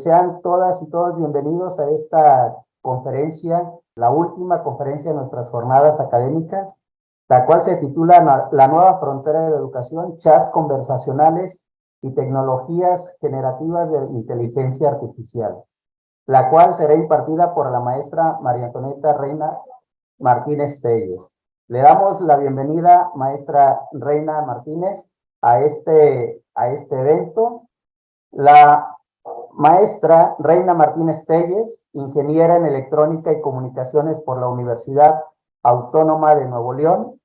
sean todas y todos bienvenidos a esta conferencia, la última conferencia de nuestras jornadas académicas, la cual se titula La nueva frontera de la educación, chats conversacionales y tecnologías generativas de inteligencia artificial, la cual será impartida por la maestra María Antonieta Reina Martínez Telles. Le damos la bienvenida, maestra Reina Martínez, a este evento. La maestra Reina Martínez Telles, ingeniera en electrónica y comunicaciones por la Universidad Autónoma de Nuevo León,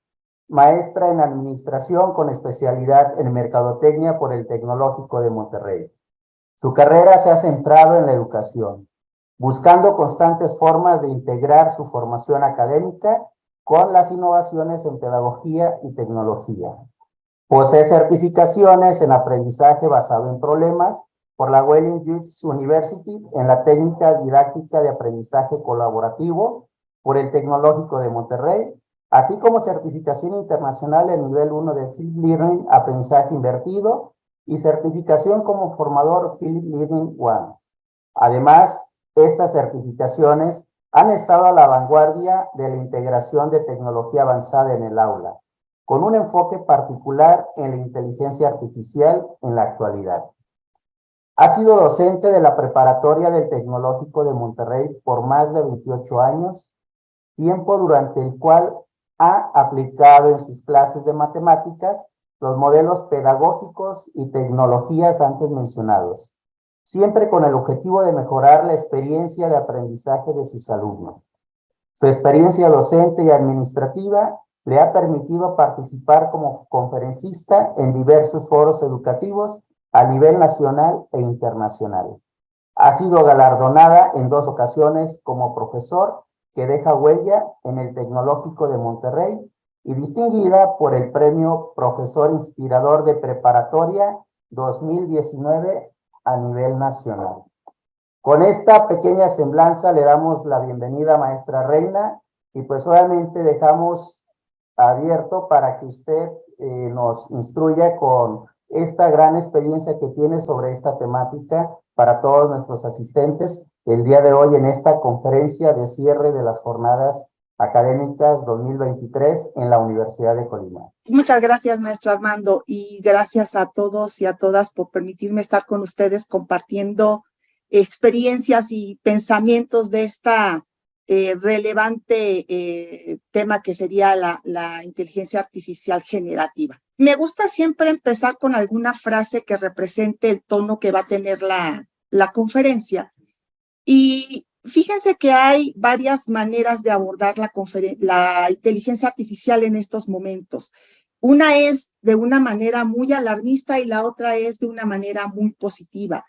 maestra en administración con especialidad en mercadotecnia por el Tecnológico de Monterrey. Su carrera se ha centrado en la educación, buscando constantes formas de integrar su formación académica con las innovaciones en pedagogía y tecnología. Posee certificaciones en aprendizaje basado en problemas por la Welling-Hughes University en la técnica didáctica de aprendizaje colaborativo por el Tecnológico de Monterrey, así como certificación internacional en nivel 1 de Field Learning, aprendizaje invertido, y certificación como formador Field Learning One. Además, estas certificaciones han estado a la vanguardia de la integración de tecnología avanzada en el aula, con un enfoque particular en la inteligencia artificial en la actualidad. Ha sido docente de la preparatoria del Tecnológico de Monterrey por más de 28 años, tiempo durante el cual ha aplicado en sus clases de matemáticas los modelos pedagógicos y tecnologías antes mencionados, siempre con el objetivo de mejorar la experiencia de aprendizaje de sus alumnos. Su experiencia docente y administrativa le ha permitido participar como conferencista en diversos foros educativos a nivel nacional e internacional. Ha sido galardonada en 2 ocasiones como profesor que deja huella en el Tecnológico de Monterrey y distinguida por el premio Profesor Inspirador de Preparatoria 2019 a nivel nacional. Con esta pequeña semblanza le damos la bienvenida, maestra Reina, y pues obviamente dejamos abierto para que usted nos instruya con esta gran experiencia que tiene sobre esta temática para todos nuestros asistentes el día de hoy en esta conferencia de cierre de las jornadas académicas 2023 en la Universidad de Colima. Muchas gracias, maestro Armando, y gracias a todos y a todas por permitirme estar con ustedes compartiendo experiencias y pensamientos de esta relevante tema que sería la inteligencia artificial generativa. Me gusta siempre empezar con alguna frase que represente el tono que va a tener la conferencia. Y fíjense que hay varias maneras de abordar la inteligencia artificial en estos momentos. Una es de una manera muy alarmista y la otra es de una manera muy positiva.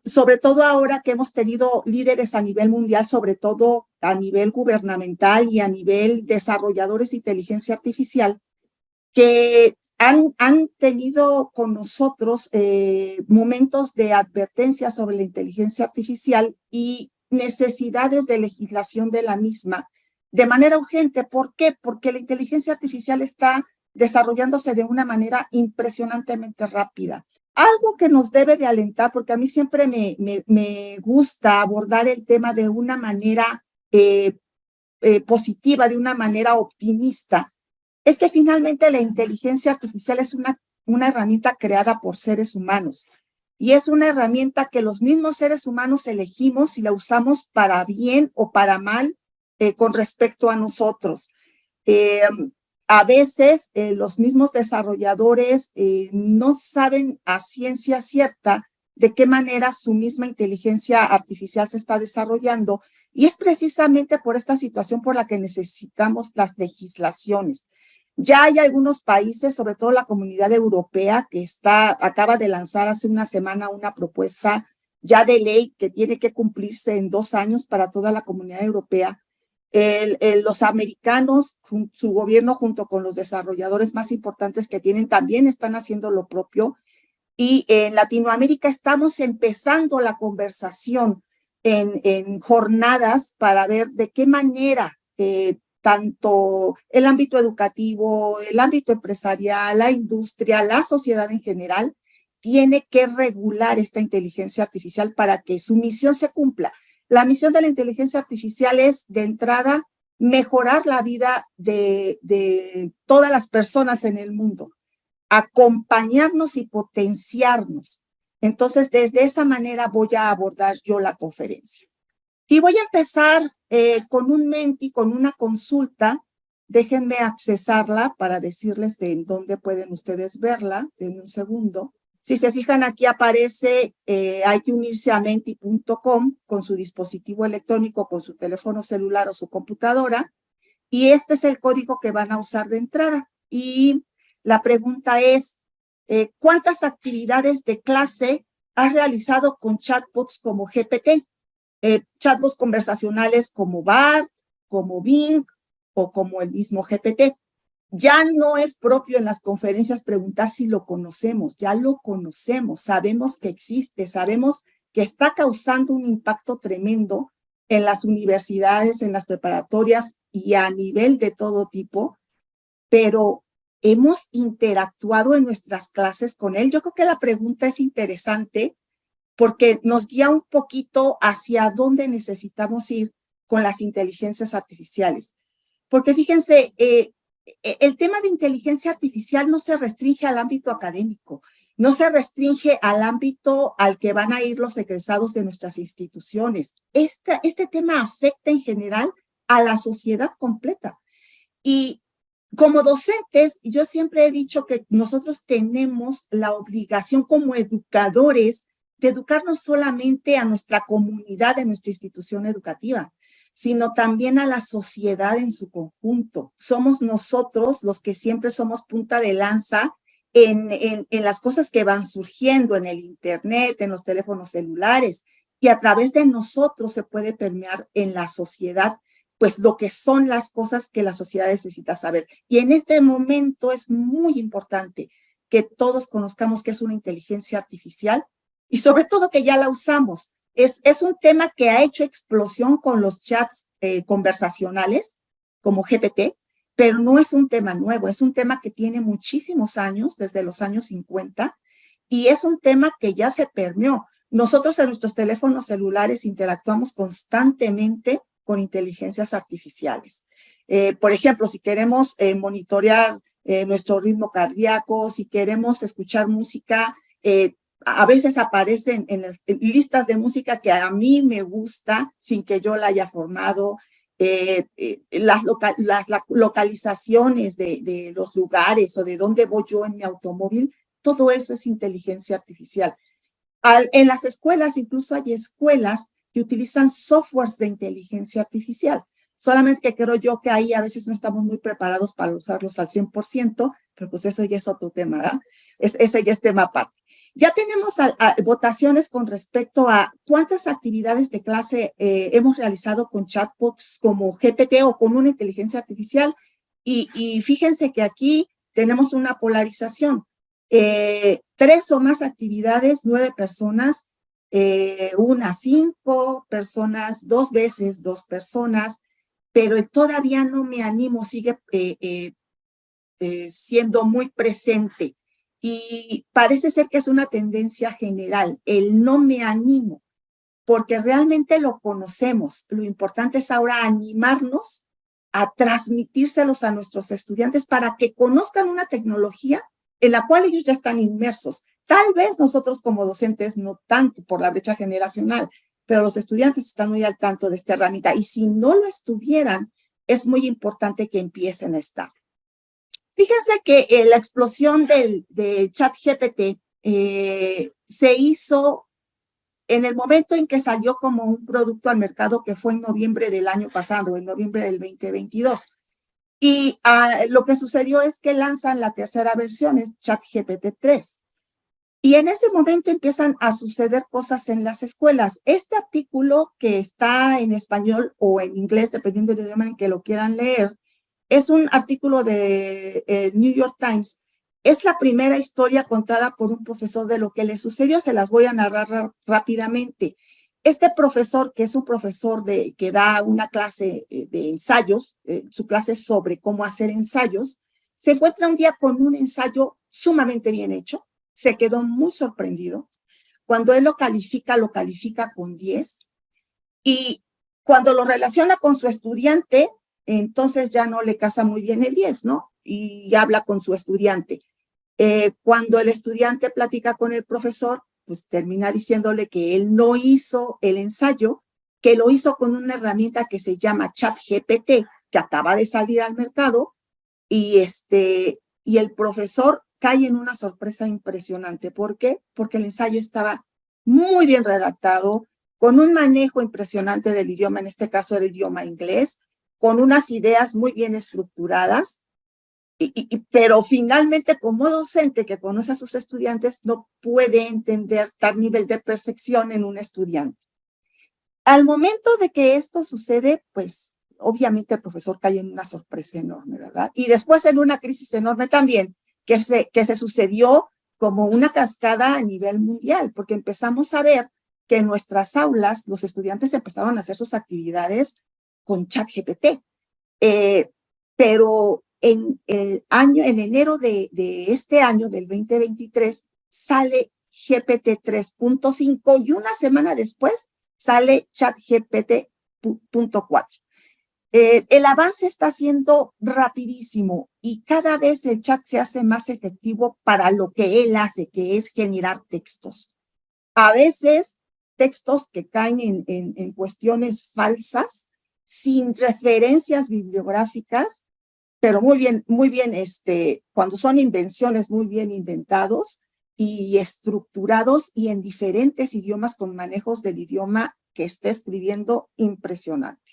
Sobre todo ahora que hemos tenido líderes a nivel mundial, sobre todo a nivel gubernamental y a nivel desarrolladores de inteligencia artificial, que han tenido con nosotros momentos de advertencia sobre la inteligencia artificial y necesidades de legislación de la misma de manera urgente. ¿Por qué? Porque la inteligencia artificial está desarrollándose de una manera impresionantemente rápida. Algo que nos debe de alentar, porque a mí siempre me gusta abordar el tema de una manera positiva, de una manera optimista, es que finalmente la inteligencia artificial es una herramienta creada por seres humanos y es una herramienta que los mismos seres humanos elegimos y la usamos para bien o para mal con respecto a nosotros. A veces los mismos desarrolladores no saben a ciencia cierta de qué manera su misma inteligencia artificial se está desarrollando y es precisamente por esta situación por la que necesitamos las legislaciones. Ya hay algunos países, sobre todo la Comunidad Europea, que acaba de lanzar hace una semana una propuesta ya de ley que tiene que cumplirse en 2 años para toda la Comunidad Europea. Los americanos, su gobierno junto con los desarrolladores más importantes que tienen, también están haciendo lo propio. Y en Latinoamérica estamos empezando la conversación en jornadas para ver de qué manera tanto el ámbito educativo, el ámbito empresarial, la industria, la sociedad en general, tiene que regular esta inteligencia artificial para que su misión se cumpla. La misión de la inteligencia artificial es, de entrada, mejorar la vida de todas las personas en el mundo, acompañarnos y potenciarnos. Entonces, desde esa manera voy a abordar yo la conferencia. Y voy a empezar con un menti, con una consulta. Déjenme accesarla para decirles en dónde pueden ustedes verla. En un segundo. Si se fijan, aquí aparece, hay que unirse a menti.com con su dispositivo electrónico, con su teléfono celular o su computadora. Y este es el código que van a usar de entrada. Y la pregunta es, ¿cuántas actividades de clase has realizado con chatbots como GPT? Chatbots conversacionales como BART, como Bing o como el mismo GPT. Ya no es propio en las conferencias preguntar si lo conocemos, ya lo conocemos, sabemos que existe, sabemos que está causando un impacto tremendo en las universidades, en las preparatorias y a nivel de todo tipo, pero hemos interactuado en nuestras clases con él. Yo creo que la pregunta es interesante porque nos guía un poquito hacia dónde necesitamos ir con las inteligencias artificiales. Porque fíjense, el tema de inteligencia artificial no se restringe al ámbito académico, no se restringe al ámbito al que van a ir los egresados de nuestras instituciones. Este tema afecta en general a la sociedad completa. Y como docentes, yo siempre he dicho que nosotros tenemos la obligación como educadores de educar no solamente a nuestra comunidad, de nuestra institución educativa, sino también a la sociedad en su conjunto. Somos nosotros los que siempre somos punta de lanza en las cosas que van surgiendo en el Internet, en los teléfonos celulares, y a través de nosotros se puede permear en la sociedad, pues lo que son las cosas que la sociedad necesita saber. Y en este momento es muy importante que todos conozcamos qué es una inteligencia artificial y sobre todo que ya la usamos. Es un tema que ha hecho explosión con los chats conversacionales como GPT, pero no es un tema nuevo, es un tema que tiene muchísimos años, desde los años 50, y es un tema que ya se permeó. Nosotros en nuestros teléfonos celulares interactuamos constantemente con inteligencias artificiales. Por ejemplo, si queremos monitorear nuestro ritmo cardíaco, si queremos escuchar música, a veces aparecen en las listas de música que a mí me gusta sin que yo la haya formado, las localizaciones de los lugares o de dónde voy yo en mi automóvil, todo eso es inteligencia artificial. En las escuelas, incluso hay escuelas que utilizan softwares de inteligencia artificial. Solamente que creo yo que ahí a veces no estamos muy preparados para usarlos al 100%, pero pues eso ya es otro tema, ¿verdad? Ese ya es tema aparte. Ya tenemos votaciones con respecto a cuántas actividades de clase hemos realizado con chatbots como GPT o con una inteligencia artificial. Y fíjense que aquí tenemos una polarización. 3 o más actividades, 9 personas, 5 personas, 2 veces 2 personas, pero todavía no me animo, sigue siendo muy presente. Y parece ser que es una tendencia general, el no me animo, porque realmente lo conocemos. Lo importante es ahora animarnos a transmitírselos a nuestros estudiantes para que conozcan una tecnología en la cual ellos ya están inmersos. Tal vez nosotros como docentes no tanto por la brecha generacional, pero los estudiantes están muy al tanto de esta herramienta y si no lo estuvieran, es muy importante que empiecen a estar. Fíjense que la explosión de ChatGPT se hizo en el momento en que salió como un producto al mercado, que fue en noviembre del año pasado, en noviembre del 2022. Y lo que sucedió es que lanzan la tercera versión, es ChatGPT 3. Y en ese momento empiezan a suceder cosas en las escuelas. Este artículo que está en español o en inglés, dependiendo del idioma en que lo quieran leer, es un artículo de New York Times. Es la primera historia contada por un profesor de lo que le sucedió. Se las voy a narrar rápidamente. Este profesor, que es un profesor que da una clase de ensayos, su clase es sobre cómo hacer ensayos, se encuentra un día con un ensayo sumamente bien hecho, se quedó muy sorprendido. Cuando él lo califica con 10. Y cuando lo relaciona con su estudiante, entonces ya no le casa muy bien el 10, ¿no? Y habla con su estudiante. Cuando el estudiante platica con el profesor, pues termina diciéndole que él no hizo el ensayo, que lo hizo con una herramienta que se llama ChatGPT, que acaba de salir al mercado, y el profesor cae en una sorpresa impresionante. ¿Por qué? Porque el ensayo estaba muy bien redactado, con un manejo impresionante del idioma, en este caso el idioma inglés, con unas ideas muy bien estructuradas, pero finalmente como docente que conoce a sus estudiantes no puede entender tal nivel de perfección en un estudiante. Al momento de que esto sucede, pues obviamente el profesor cae en una sorpresa enorme, ¿verdad? Y después en una crisis enorme también, que se sucedió como una cascada a nivel mundial, porque empezamos a ver que en nuestras aulas los estudiantes empezaron a hacer sus actividades con ChatGPT. Pero en enero de este año, del 2023, sale GPT 3.5 y una semana después sale ChatGPT 4. El avance está siendo rapidísimo y cada vez el chat se hace más efectivo para lo que él hace, que es generar textos. A veces textos que caen en cuestiones falsas, sin referencias bibliográficas, pero muy bien, cuando son invenciones muy bien inventados y estructurados y en diferentes idiomas con manejos del idioma que esté escribiendo impresionante.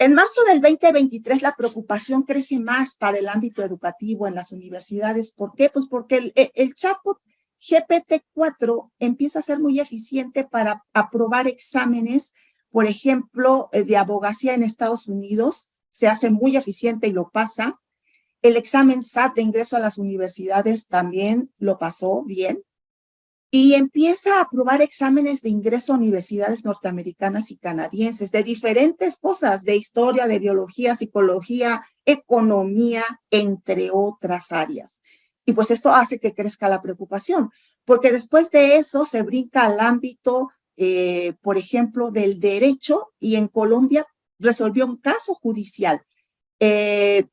En marzo del 2023 la preocupación crece más para el ámbito educativo en las universidades. ¿Por qué? Pues porque el chatbot GPT-4 empieza a ser muy eficiente para aprobar exámenes, por ejemplo, de abogacía en Estados Unidos, se hace muy eficiente y lo pasa. El examen SAT de ingreso a las universidades también lo pasó bien. Y empieza a aprobar exámenes de ingreso a universidades norteamericanas y canadienses, de diferentes cosas, de historia, de biología, psicología, economía, entre otras áreas. Y pues esto hace que crezca la preocupación, porque después de eso se brinca al ámbito, por ejemplo, del derecho, y en Colombia resolvió un caso judicial. En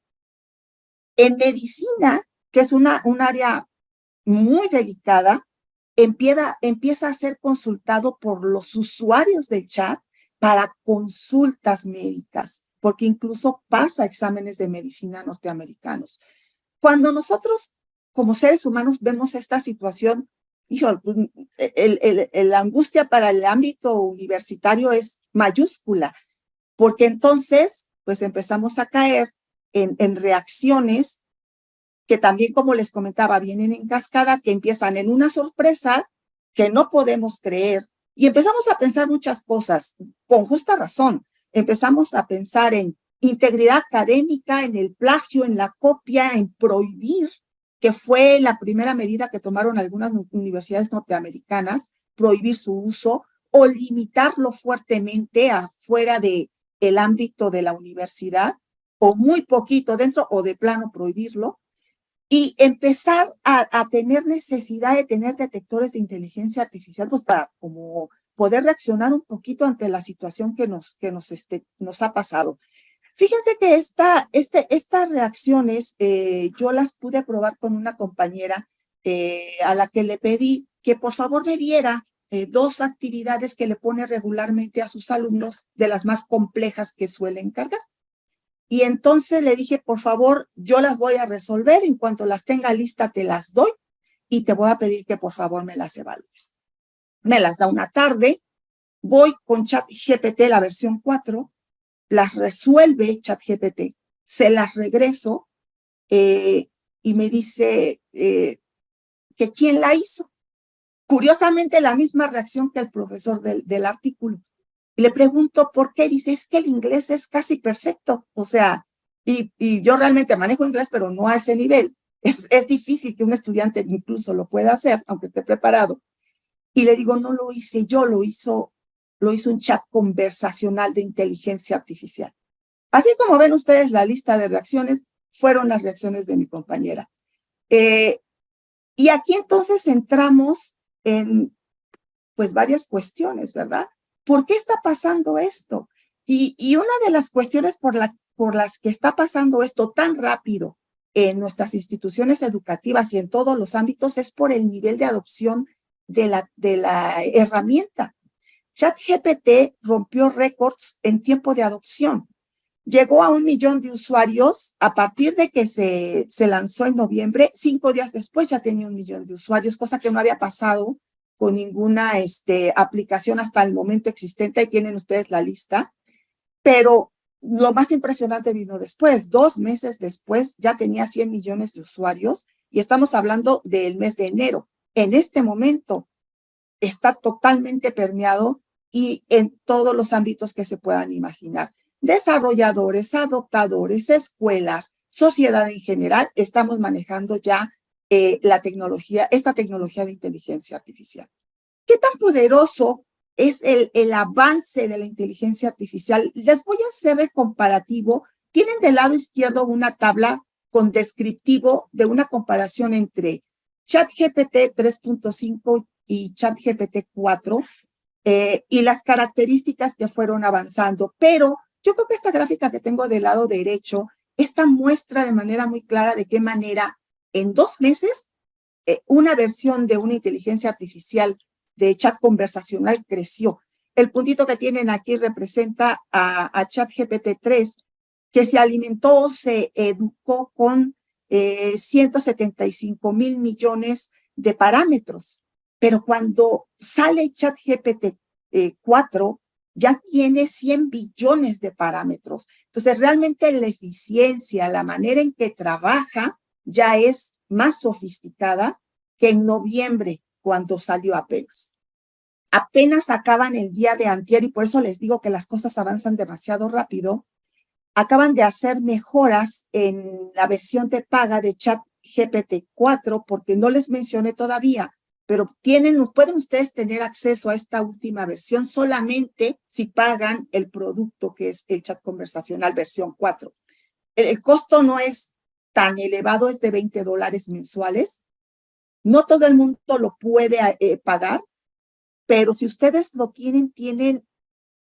medicina, que es un área muy delicada, empieza a ser consultado por los usuarios del chat para consultas médicas, porque incluso pasa exámenes de medicina norteamericanos. Cuando nosotros, como seres humanos, vemos esta situación, hijo, la angustia para el ámbito universitario es mayúscula, porque entonces, pues empezamos a caer en reacciones que también, como les comentaba, vienen en cascada, que empiezan en una sorpresa que no podemos creer. Y empezamos a pensar muchas cosas, con justa razón. Empezamos a pensar en integridad académica, en el plagio, en la copia, en prohibir, que fue la primera medida que tomaron algunas universidades norteamericanas, prohibir su uso o limitarlo fuertemente afuera del ámbito de la universidad, o muy poquito dentro, o de plano prohibirlo. Y empezar a tener necesidad de tener detectores de inteligencia artificial, pues para como poder reaccionar un poquito ante la situación que nos ha pasado. Fíjense que estas reacciones yo las pude probar con una compañera a la que le pedí que por favor me diera 2 actividades que le pone regularmente a sus alumnos, de las más complejas que suelen cargar. Y entonces le dije, por favor, yo las voy a resolver, en cuanto las tenga lista te las doy y te voy a pedir que por favor me las evalúes. Me las da una tarde, voy con ChatGPT, la versión 4, las resuelve ChatGPT, se las regreso y me dice que quién la hizo. Curiosamente, la misma reacción que el profesor del artículo. Y le pregunto por qué, dice, es que el inglés es casi perfecto, o sea, y yo realmente manejo inglés, pero no a ese nivel. Es difícil que un estudiante incluso lo pueda hacer, aunque esté preparado. Y le digo, no lo hice yo, lo hizo un chat conversacional de inteligencia artificial. Así como ven ustedes la lista de reacciones, fueron las reacciones de mi compañera. Y aquí entonces entramos en pues varias cuestiones, ¿verdad? ¿Por qué está pasando esto? Y una de las cuestiones por las que está pasando esto tan rápido en nuestras instituciones educativas y en todos los ámbitos es por el nivel de adopción de la herramienta. ChatGPT rompió récords en tiempo de adopción. Llegó a 1 millón de usuarios a partir de que se lanzó en noviembre. 5 días después ya tenía 1 millón de usuarios, cosa que no había pasado con ninguna aplicación hasta el momento existente. Ahí tienen ustedes la lista. Pero lo más impresionante vino después. 2 meses después ya tenía 100 millones de usuarios y estamos hablando del mes de enero. En este momento está totalmente permeado y en todos los ámbitos que se puedan imaginar. Desarrolladores, adoptadores, escuelas, sociedad en general, estamos manejando ya esta tecnología de inteligencia artificial. ¿Qué tan poderoso es el avance de la inteligencia artificial? Les voy a hacer el comparativo. Tienen del lado izquierdo una tabla con descriptivo de una comparación entre ChatGPT 3.5 y ChatGPT 4 y las características que fueron avanzando. Pero yo creo que esta gráfica que tengo del lado derecho, esta muestra de manera muy clara de qué manera en 2 meses una versión de una inteligencia artificial de chat conversacional creció. El puntito que tienen aquí representa a ChatGPT 3, que se alimentó, se educó con 175 mil millones de parámetros. Pero cuando sale ChatGPT 4, ya tiene 100 billones de parámetros. Entonces, realmente la eficiencia, la manera en que trabaja, ya es más sofisticada que en noviembre, cuando salió apenas. Apenas acaban el día de antier, y por eso les digo que las cosas avanzan demasiado rápido. Acaban de hacer mejoras en la versión de paga de ChatGPT 4, porque no les mencioné todavía, pero pueden ustedes tener acceso a esta última versión solamente si pagan el producto que es el chat conversacional versión 4. El costo no es tan elevado, es de $20 mensuales. No todo el mundo lo puede pagar, pero si ustedes lo tienen,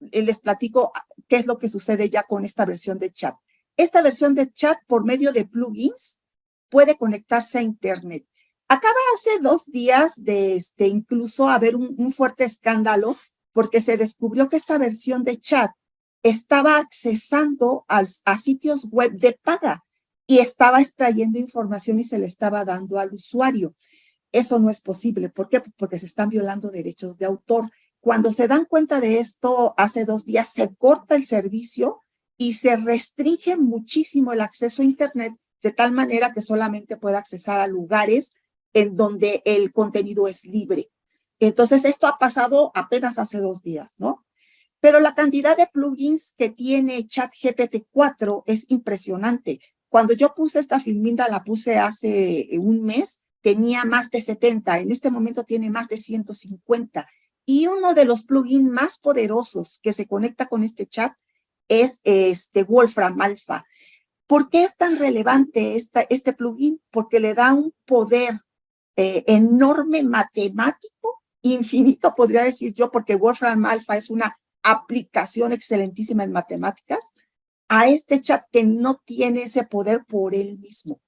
les platico qué es lo que sucede ya con esta versión de chat. Esta versión de chat, por medio de plugins, puede conectarse a Internet. Acaba hace 2 días de incluso haber un fuerte escándalo porque se descubrió que esta versión de chat estaba accesando a sitios web de paga y estaba extrayendo información y se le estaba dando al usuario. Eso no es posible. ¿Por qué? Porque se están violando derechos de autor. Cuando se dan cuenta de esto, hace 2 días se corta el servicio y se restringe muchísimo el acceso a Internet de tal manera que solamente pueda accesar a lugares en donde el contenido es libre. Entonces, esto ha pasado apenas hace 2 días, ¿no? Pero la cantidad de plugins que tiene ChatGPT 4 es impresionante. Cuando yo puse esta filminda, la puse hace un mes, tenía más de 70, en este momento tiene más de 150. Y uno de los plugins más poderosos que se conecta con este chat es Wolfram Alpha. ¿Por qué es tan relevante este plugin? Porque le da un poder enorme matemático, infinito podría decir yo, porque Wolfram Alpha es una aplicación excelentísima en matemáticas, a este chat que no tiene ese poder por él mismo.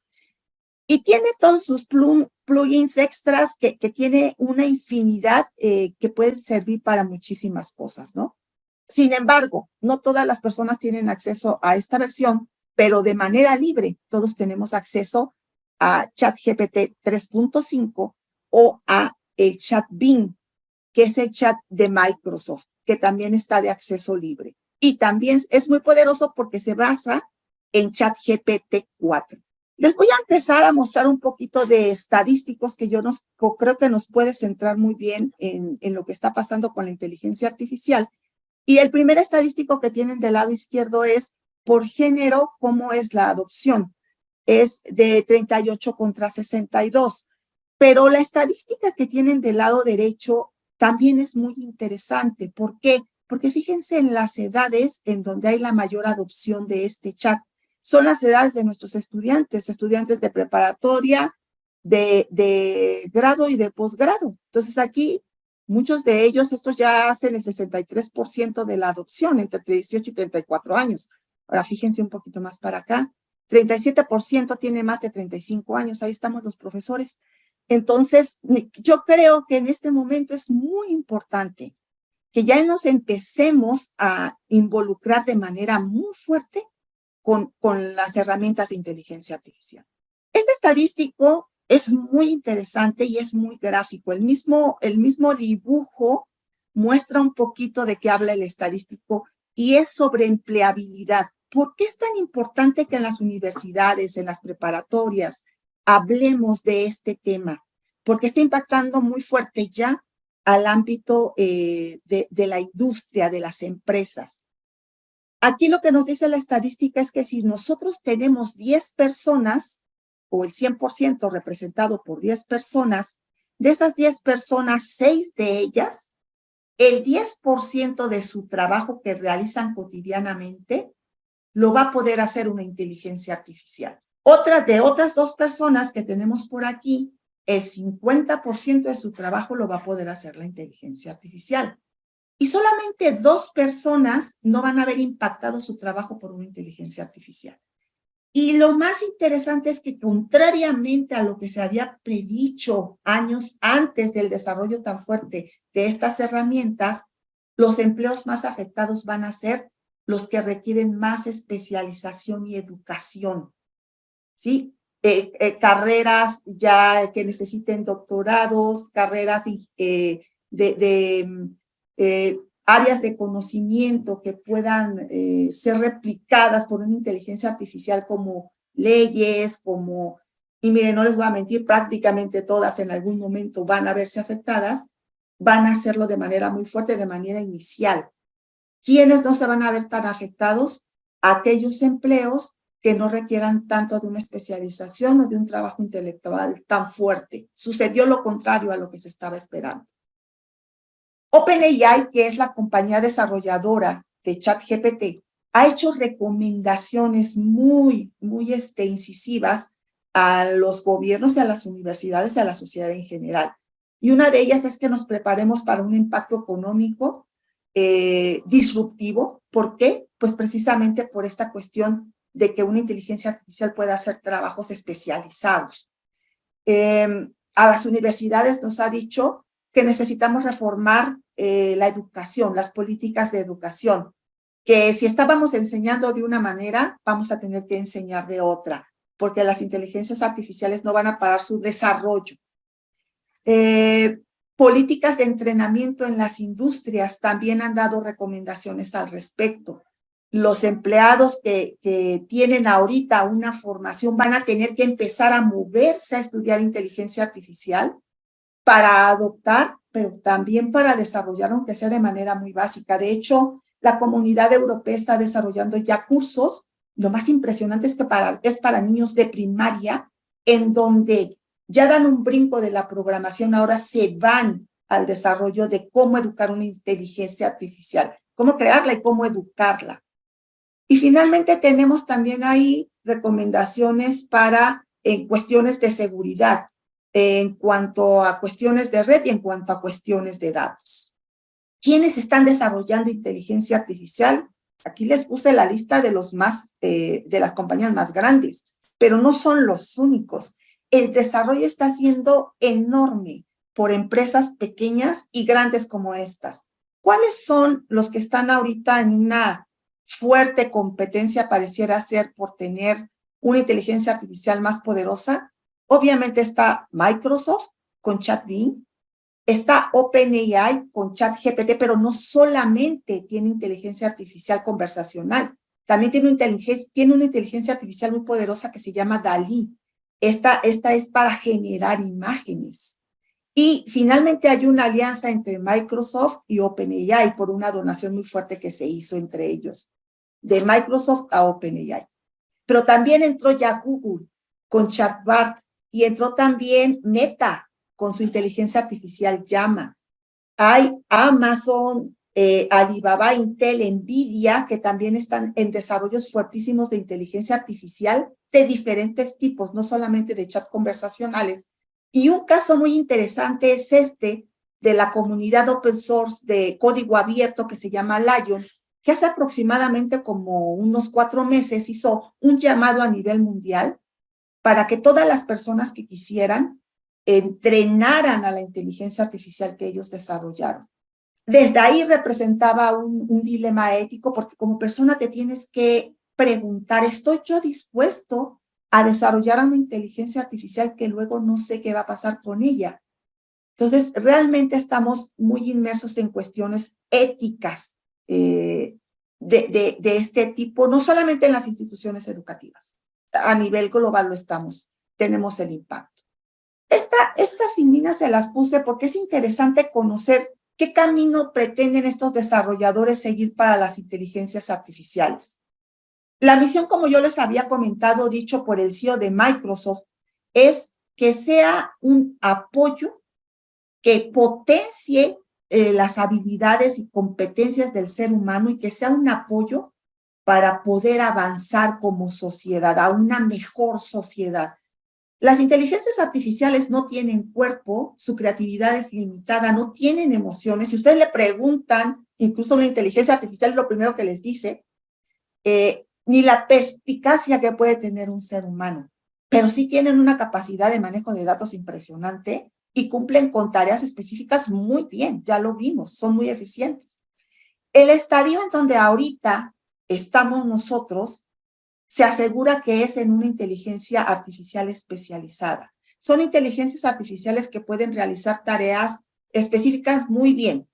Y tiene todos sus plugins extras que tiene una infinidad que pueden servir para muchísimas cosas, ¿no? Sin embargo, no todas las personas tienen acceso a esta versión, pero de manera libre todos tenemos acceso a ChatGPT 3.5 o a el chat Bing, que es el chat de Microsoft, que también está de acceso libre. Y también es muy poderoso porque se basa en ChatGPT 4. Les voy a empezar a mostrar un poquito de estadísticos que yo creo que nos puede centrar muy bien en lo que está pasando con la inteligencia artificial. Y el primer estadístico que tienen del lado izquierdo es por género, cómo es la adopción. Es de 38 contra 62. Pero la estadística que tienen del lado derecho también es muy interesante. ¿Por qué? Porque fíjense en las edades en donde hay la mayor adopción de este chat. Son las edades de nuestros estudiantes de preparatoria, de grado y de posgrado. Entonces aquí, muchos de ellos, estos ya hacen el 63% de la adopción entre 18 y 34 años. Ahora fíjense un poquito más para acá. 37% tiene más de 35 años. Ahí estamos los profesores. Entonces, yo creo que en este momento es muy importante que ya nos empecemos a involucrar de manera muy fuerte con las herramientas de inteligencia artificial. Este estadístico es muy interesante y es muy gráfico. El mismo dibujo muestra un poquito de qué habla el estadístico y es sobre empleabilidad. ¿Por qué es tan importante que en las universidades, en las preparatorias, hablemos de este tema? Porque está impactando muy fuerte ya al ámbito de la industria, de las empresas. Aquí lo que nos dice la estadística es que si nosotros tenemos 10 personas, o el 100% representado por 10 personas, de esas 10 personas, 6 de ellas, el 10% de su trabajo que realizan cotidianamente, lo va a poder hacer una inteligencia artificial. De otras 2 personas que tenemos por aquí, el 50% de su trabajo lo va a poder hacer la inteligencia artificial. Y solamente 2 personas no van a haber impactado su trabajo por una inteligencia artificial. Y lo más interesante es que, contrariamente a lo que se había predicho años antes del desarrollo tan fuerte de estas herramientas, los empleos más afectados van a ser los que requieren más especialización y educación, ¿sí? Carreras ya que necesiten doctorados, carreras áreas de conocimiento que puedan ser replicadas por una inteligencia artificial, como leyes, y miren, no les voy a mentir, prácticamente todas en algún momento van a verse afectadas, van a hacerlo de manera muy fuerte, de manera inicial. ¿Quiénes no se van a ver tan afectados? Aquellos empleos que no requieran tanto de una especialización o de un trabajo intelectual tan fuerte. Sucedió lo contrario a lo que se estaba esperando. OpenAI, que es la compañía desarrolladora de ChatGPT, ha hecho recomendaciones muy incisivas a los gobiernos y a las universidades y a la sociedad en general. Y una de ellas es que nos preparemos para un impacto económico disruptivo. ¿Por qué? Pues precisamente por esta cuestión de que una inteligencia artificial pueda hacer trabajos especializados. A las universidades nos ha dicho que necesitamos reformar la educación, las políticas de educación, que si estábamos enseñando de una manera, vamos a tener que enseñar de otra, porque las inteligencias artificiales no van a parar su desarrollo. Políticas de entrenamiento en las industrias también han dado recomendaciones al respecto. Los empleados que tienen ahorita una formación van a tener que empezar a moverse a estudiar inteligencia artificial para adoptar, pero también para desarrollar, aunque sea de manera muy básica. De hecho, la Comunidad Europea está desarrollando ya cursos. Lo más impresionante es que es para niños de primaria, en donde ya dan un brinco de la programación, ahora se van al desarrollo de cómo educar una inteligencia artificial, cómo crearla y cómo educarla. Y finalmente tenemos también ahí recomendaciones para cuestiones de seguridad, en cuanto a cuestiones de red y en cuanto a cuestiones de datos. ¿Quiénes están desarrollando inteligencia artificial? Aquí les puse la lista de las compañías más grandes, pero no son los únicos. El desarrollo está siendo enorme por empresas pequeñas y grandes como estas. ¿Cuáles son los que están ahorita en una fuerte competencia, pareciera ser, por tener una inteligencia artificial más poderosa? Obviamente está Microsoft con ChatBing, está OpenAI con ChatGPT, pero no solamente tiene inteligencia artificial conversacional, también tiene una inteligencia artificial muy poderosa que se llama DALL-E. Esta es para generar imágenes. Y finalmente hay una alianza entre Microsoft y OpenAI por una donación muy fuerte que se hizo entre ellos, de Microsoft a OpenAI. Pero también entró ya Google con ChatBart y entró también Meta con su inteligencia artificial Llama. Hay Amazon, Alibaba, Intel, Nvidia, que también están en desarrollos fuertísimos de inteligencia artificial de diferentes tipos, no solamente de chat conversacionales, Y un caso muy interesante es este de la comunidad open source de código abierto que se llama Lion, que hace aproximadamente como unos 4 meses hizo un llamado a nivel mundial para que todas las personas que quisieran entrenaran a la inteligencia artificial que ellos desarrollaron. Desde ahí representaba un dilema ético, porque como persona te tienes que preguntar, ¿estoy yo dispuesto a desarrollar una inteligencia artificial que luego no sé qué va a pasar con ella? Entonces, realmente estamos muy inmersos en cuestiones éticas de este tipo, no solamente en las instituciones educativas, a nivel global lo estamos, tenemos el impacto. Estas filminas se las puse porque es interesante conocer qué camino pretenden estos desarrolladores seguir para las inteligencias artificiales. La misión, como yo les había comentado, dicho por el CEO de Microsoft, es que sea un apoyo que potencie las habilidades y competencias del ser humano y que sea un apoyo para poder avanzar como sociedad, a una mejor sociedad. Las inteligencias artificiales no tienen cuerpo, su creatividad es limitada, no tienen emociones. Si ustedes le preguntan, incluso una inteligencia artificial es lo primero que les dice, ni la perspicacia que puede tener un ser humano, pero sí tienen una capacidad de manejo de datos impresionante y cumplen con tareas específicas muy bien, ya lo vimos, son muy eficientes. El estadio en donde ahorita estamos nosotros se asegura que es en una inteligencia artificial especializada. Son inteligencias artificiales que pueden realizar tareas específicas muy bien,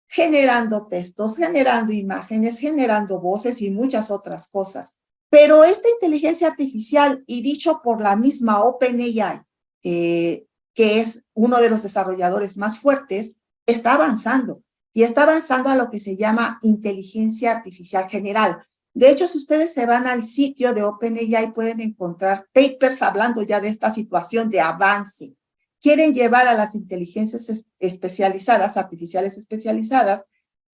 generando textos, generando imágenes, generando voces y muchas otras cosas. Pero esta inteligencia artificial, y dicho por la misma OpenAI, que es uno de los desarrolladores más fuertes, está avanzando. Y está avanzando a lo que se llama inteligencia artificial general. De hecho, si ustedes se van al sitio de OpenAI, pueden encontrar papers hablando ya de esta situación de avance. Quieren llevar a las inteligencias especializadas, artificiales especializadas,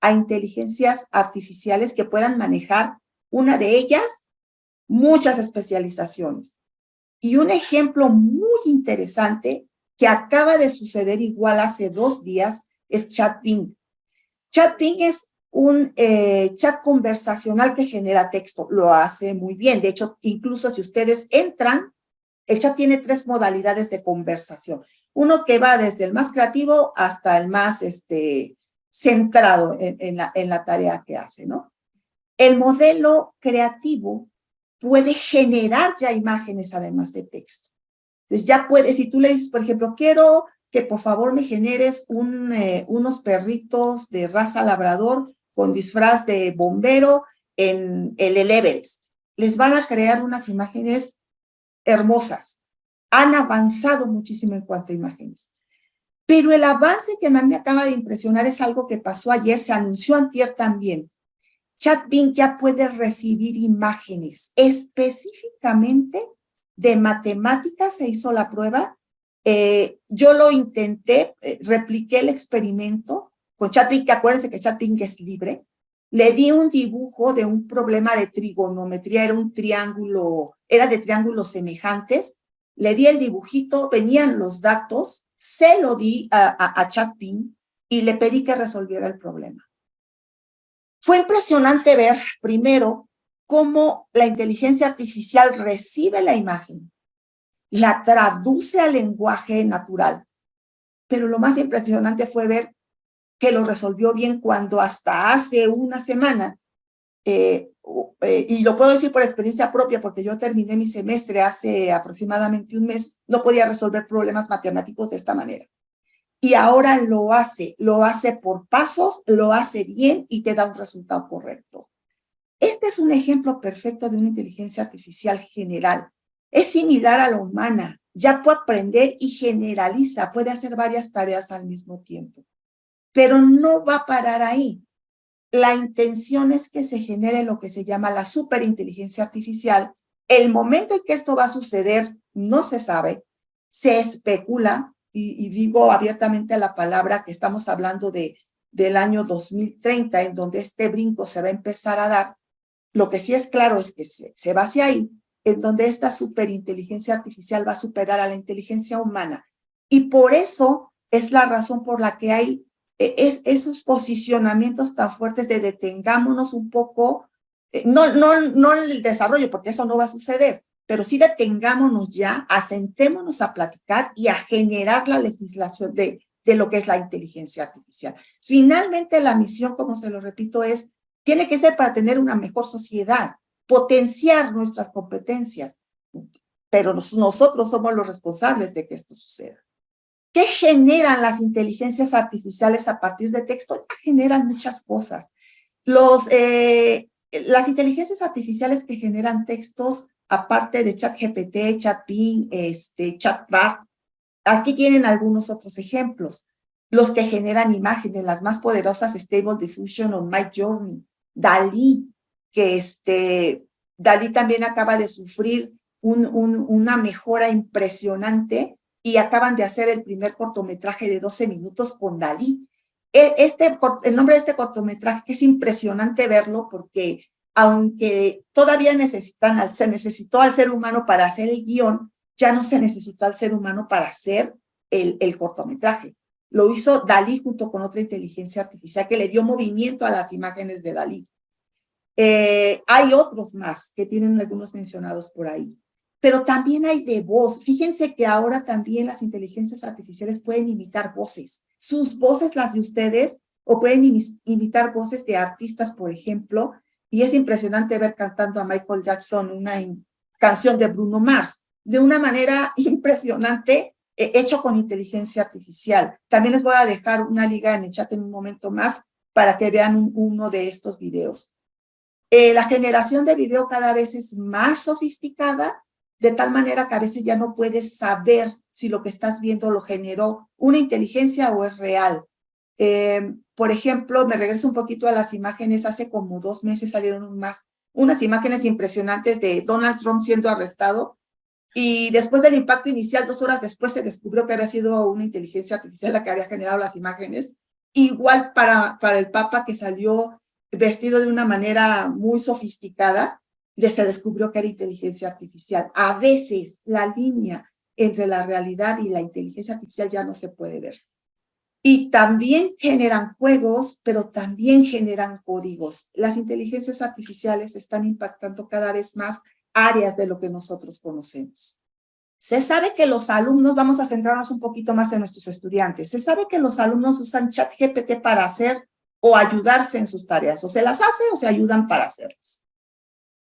a inteligencias artificiales que puedan manejar una de ellas, muchas especializaciones. Y un ejemplo muy interesante que acaba de suceder igual hace 2 días es ChatBing. ChatBing es un chat conversacional que genera texto. Lo hace muy bien. De hecho, incluso si ustedes entran, el chat tiene 3 modalidades de conversación. Uno que va desde el más creativo hasta el más centrado en la tarea que hace, ¿no? El modelo creativo puede generar ya imágenes además de texto. Entonces ya puede, si tú le dices, por ejemplo, quiero que por favor me generes unos perritos de raza labrador con disfraz de bombero en el Everest. Les van a crear unas imágenes hermosas. Han avanzado muchísimo en cuanto a imágenes. Pero el avance que me acaba de impresionar es algo que pasó ayer, se anunció antier también. ChatBing ya puede recibir imágenes específicamente de matemáticas, se hizo la prueba. Yo lo intenté, repliqué el experimento con ChatBing, que acuérdense que ChatBing es libre. Le di un dibujo de un problema de trigonometría, era un triángulo, era de triángulos semejantes. Le di el dibujito, venían los datos, se lo di a ChatBing y le pedí que resolviera el problema. Fue impresionante ver, primero, cómo la inteligencia artificial recibe la imagen, la traduce al lenguaje natural, pero lo más impresionante fue ver que lo resolvió bien cuando hasta hace una semana, y lo puedo decir por experiencia propia, porque yo terminé mi semestre hace aproximadamente un mes, no podía resolver problemas matemáticos de esta manera. Y ahora lo hace por pasos, lo hace bien y te da un resultado correcto. Este es un ejemplo perfecto de una inteligencia artificial general. Es similar a la humana, ya puede aprender y generaliza, puede hacer varias tareas al mismo tiempo, pero no va a parar ahí. La intención es que se genere lo que se llama la superinteligencia artificial. El momento en que esto va a suceder no se sabe, se especula, y digo abiertamente la palabra que estamos hablando del año 2030, en donde este brinco se va a empezar a dar. Lo que sí es claro es que se va hacia ahí, en donde esta superinteligencia artificial va a superar a la inteligencia humana. Y por eso es la razón por la que hay esos posicionamientos tan fuertes de detengámonos un poco, no en el desarrollo, porque eso no va a suceder, pero sí detengámonos ya, asentémonos a platicar y a generar la legislación de lo que es la inteligencia artificial. Finalmente, la misión, como se lo repito, tiene que ser para tener una mejor sociedad, potenciar nuestras competencias, pero nosotros somos los responsables de que esto suceda. ¿Qué generan las inteligencias artificiales a partir de texto? Ya generan muchas cosas. Las inteligencias artificiales que generan textos, aparte de ChatGPT, ChatBing, ChatBart, aquí tienen algunos otros ejemplos. Los que generan imágenes, las más poderosas, Stable Diffusion o Midjourney, DALL-E, que DALL-E también acaba de sufrir una mejora impresionante y acaban de hacer el primer cortometraje de 12 minutos con DALL-E. El nombre de este cortometraje, que es impresionante verlo porque aunque todavía se necesitó al ser humano para hacer el guión, ya no se necesitó al ser humano para hacer el cortometraje. Lo hizo DALL-E junto con otra inteligencia artificial que le dio movimiento a las imágenes de DALL-E. Hay otros más que tienen algunos mencionados por ahí. Pero también hay de voz. Fíjense que ahora también las inteligencias artificiales pueden imitar voces. Sus voces, las de ustedes, o pueden imitar voces de artistas, por ejemplo. Y es impresionante ver cantando a Michael Jackson una canción de Bruno Mars de una manera impresionante, hecho con inteligencia artificial. También les voy a dejar una liga en el chat en un momento más para que vean uno de estos videos. La generación de video cada vez es más sofisticada, de tal manera que a veces ya no puedes saber si lo que estás viendo lo generó una inteligencia o es real. Por ejemplo, me regreso un poquito a las imágenes. Hace como 2 meses salieron unas imágenes impresionantes de Donald Trump siendo arrestado. Y después del impacto inicial, 2 horas después, se descubrió que había sido una inteligencia artificial la que había generado las imágenes. Igual para el Papa, que salió vestido de una manera muy sofisticada, se descubrió que era inteligencia artificial. A veces la línea entre la realidad y la inteligencia artificial ya no se puede ver. Y también generan juegos, pero también generan códigos. Las inteligencias artificiales están impactando cada vez más áreas de lo que nosotros conocemos. Se sabe que los alumnos, vamos a centrarnos un poquito más en nuestros estudiantes, se sabe que los alumnos usan ChatGPT para hacer o ayudarse en sus tareas, o se las hace o se ayudan para hacerlas.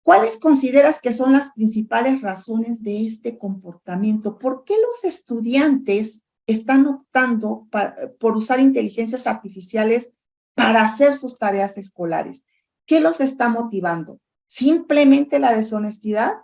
¿Cuáles consideras que son las principales razones de este comportamiento? ¿Por qué los estudiantes están optando por usar inteligencias artificiales para hacer sus tareas escolares? ¿Qué los está motivando? ¿Simplemente la deshonestidad?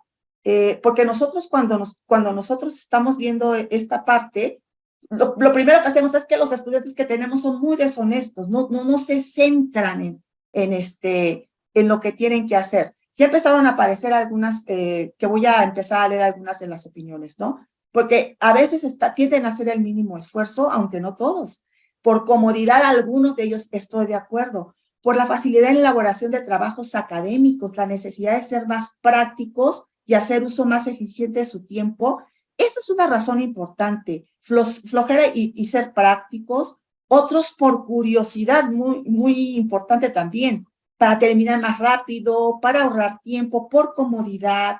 Porque nosotros cuando nosotros estamos viendo esta parte, lo primero que hacemos es que los estudiantes que tenemos son muy deshonestos, no se centran en lo que tienen que hacer. Ya empezaron a aparecer algunas, que voy a empezar a leer algunas de las opiniones, ¿no? Porque a veces tienden a hacer el mínimo esfuerzo, aunque no todos. Por comodidad, algunos de ellos estoy de acuerdo. Por la facilidad en la elaboración de trabajos académicos, la necesidad de ser más prácticos y hacer uso más eficiente de su tiempo. Esa es una razón importante. Flojera y ser prácticos. Otros por curiosidad, muy importante también, para terminar más rápido, para ahorrar tiempo, por comodidad,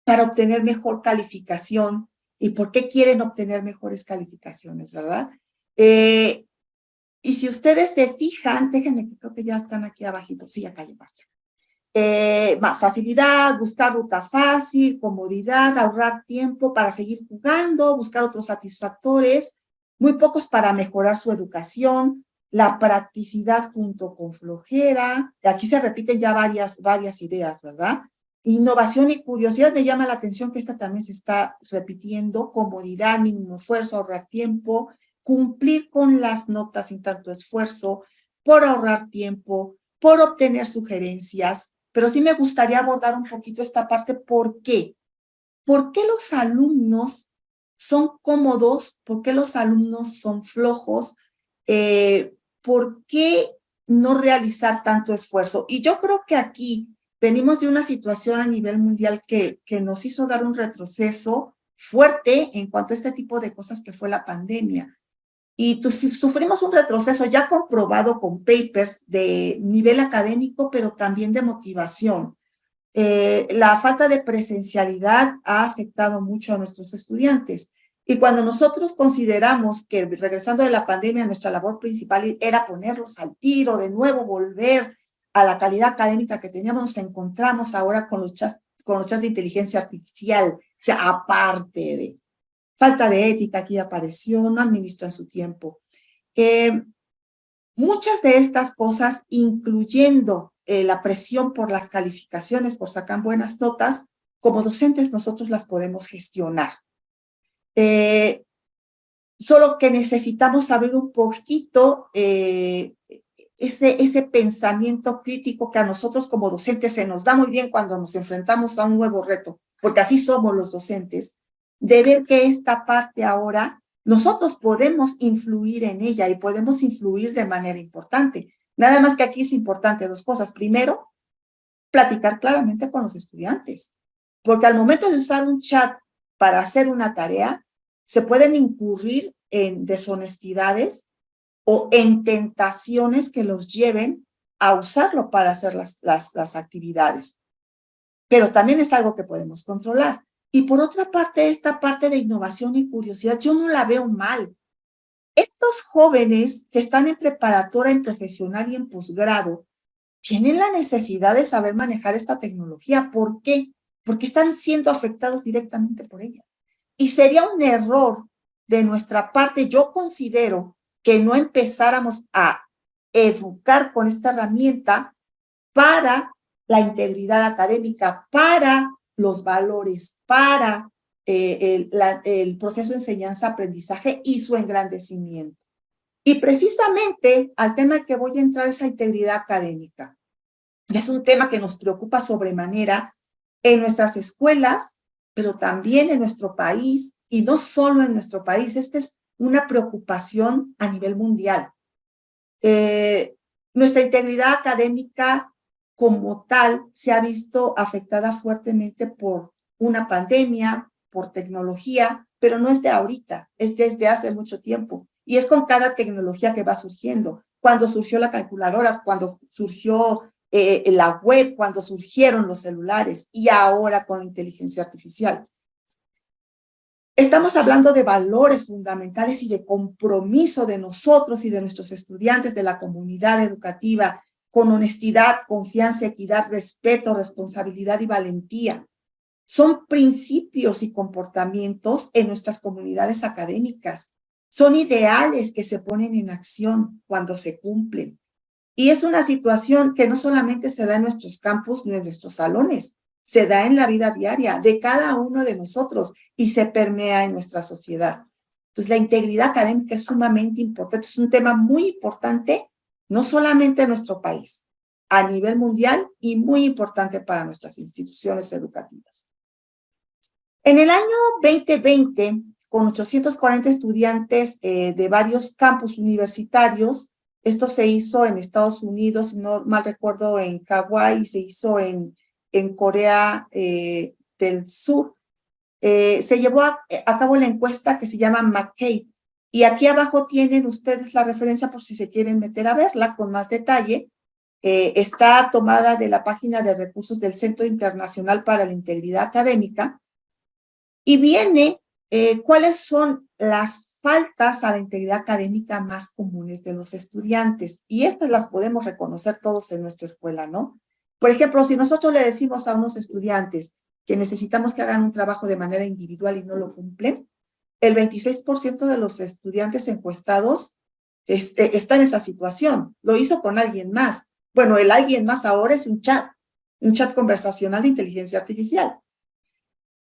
para obtener mejor calificación. ¿Y por qué quieren obtener mejores calificaciones, verdad? Y si ustedes se fijan, déjenme que creo que ya están aquí abajito. Sí, acá hay más. Más facilidad, buscar ruta fácil, comodidad, ahorrar tiempo para seguir jugando, buscar otros satisfactores, muy pocos para mejorar su educación, la practicidad junto con flojera. Aquí se repiten ya varias ideas, ¿verdad? Innovación y curiosidad, me llama la atención que esta también se está repitiendo, comodidad, mínimo esfuerzo, ahorrar tiempo, cumplir con las notas sin tanto esfuerzo, por ahorrar tiempo, por obtener sugerencias, pero sí me gustaría abordar un poquito esta parte. ¿Por qué? ¿Por qué los alumnos son cómodos? ¿Por qué los alumnos son flojos? ¿Por qué no realizar tanto esfuerzo? Y yo creo que aquí venimos de una situación a nivel mundial que nos hizo dar un retroceso fuerte en cuanto a este tipo de cosas que fue la pandemia. Y sufrimos un retroceso ya comprobado con papers de nivel académico, pero también de motivación. La falta de presencialidad ha afectado mucho a nuestros estudiantes. Y cuando nosotros consideramos que regresando de la pandemia, nuestra labor principal era ponerlos al tiro, de nuevo volver a la calidad académica que teníamos, nos encontramos ahora con los chats de inteligencia artificial, o sea, aparte de falta de ética que apareció, no administran su tiempo. Muchas de estas cosas, incluyendo la presión por las calificaciones, por sacar buenas notas, como docentes nosotros las podemos gestionar. Solo que necesitamos saber un poquito ese pensamiento crítico que a nosotros como docentes se nos da muy bien cuando nos enfrentamos a un nuevo reto, porque así somos los docentes, de ver que esta parte ahora nosotros podemos influir en ella y podemos influir de manera importante. Nada más que aquí es importante dos cosas. Primero, platicar claramente con los estudiantes, porque al momento de usar un chat para hacer una tarea, se pueden incurrir en deshonestidades o en tentaciones que los lleven a usarlo para hacer las actividades. Pero también es algo que podemos controlar. Y por otra parte, esta parte de innovación y curiosidad, yo no la veo mal. Estos jóvenes que están en preparatoria, en profesional y en posgrado, tienen la necesidad de saber manejar esta tecnología. ¿Por qué? Porque están siendo afectados directamente por ella. Y sería un error de nuestra parte, yo considero, que no empezáramos a educar con esta herramienta para la integridad académica, para los valores, para el proceso de enseñanza-aprendizaje y su engrandecimiento. Y precisamente al tema que voy a entrar es la integridad académica. Es un tema que nos preocupa sobremanera en nuestras escuelas, pero también en nuestro país, y no solo en nuestro país. Esta es una preocupación a nivel mundial. Nuestra integridad académica como tal se ha visto afectada fuertemente por una pandemia, por tecnología, pero no es de ahorita, es desde hace mucho tiempo. Y es con cada tecnología que va surgiendo. Cuando surgió la calculadora, cuando surgió la web, cuando surgieron los celulares y ahora con la inteligencia artificial. Estamos hablando de valores fundamentales y de compromiso de nosotros y de nuestros estudiantes, de la comunidad educativa, con honestidad, confianza, equidad, respeto, responsabilidad y valentía. Son principios y comportamientos en nuestras comunidades académicas. Son ideales que se ponen en acción cuando se cumplen. Y es una situación que no solamente se da en nuestros campus ni en nuestros salones, se da en la vida diaria de cada uno de nosotros y se permea en nuestra sociedad. Entonces, la integridad académica es sumamente importante, es un tema muy importante, no solamente en nuestro país, a nivel mundial y muy importante para nuestras instituciones educativas. En el año 2020, con 840 estudiantes de varios campus universitarios, esto se hizo en Estados Unidos, si no mal recuerdo, en Hawái, se hizo en Corea del Sur. Se llevó a cabo la encuesta que se llama McCabe. Y aquí abajo tienen ustedes la referencia por si se quieren meter a verla con más detalle. Está tomada de la página de recursos del Centro Internacional para la Integridad Académica. Y viene cuáles son las faltas a la integridad académica más comunes de los estudiantes. Y estas las podemos reconocer todos en nuestra escuela, ¿no? Por ejemplo, si nosotros le decimos a unos estudiantes que necesitamos que hagan un trabajo de manera individual y no lo cumplen, el 26% de los estudiantes encuestados está en esa situación. Lo hizo con alguien más. Bueno, el alguien más ahora es un chat conversacional de inteligencia artificial.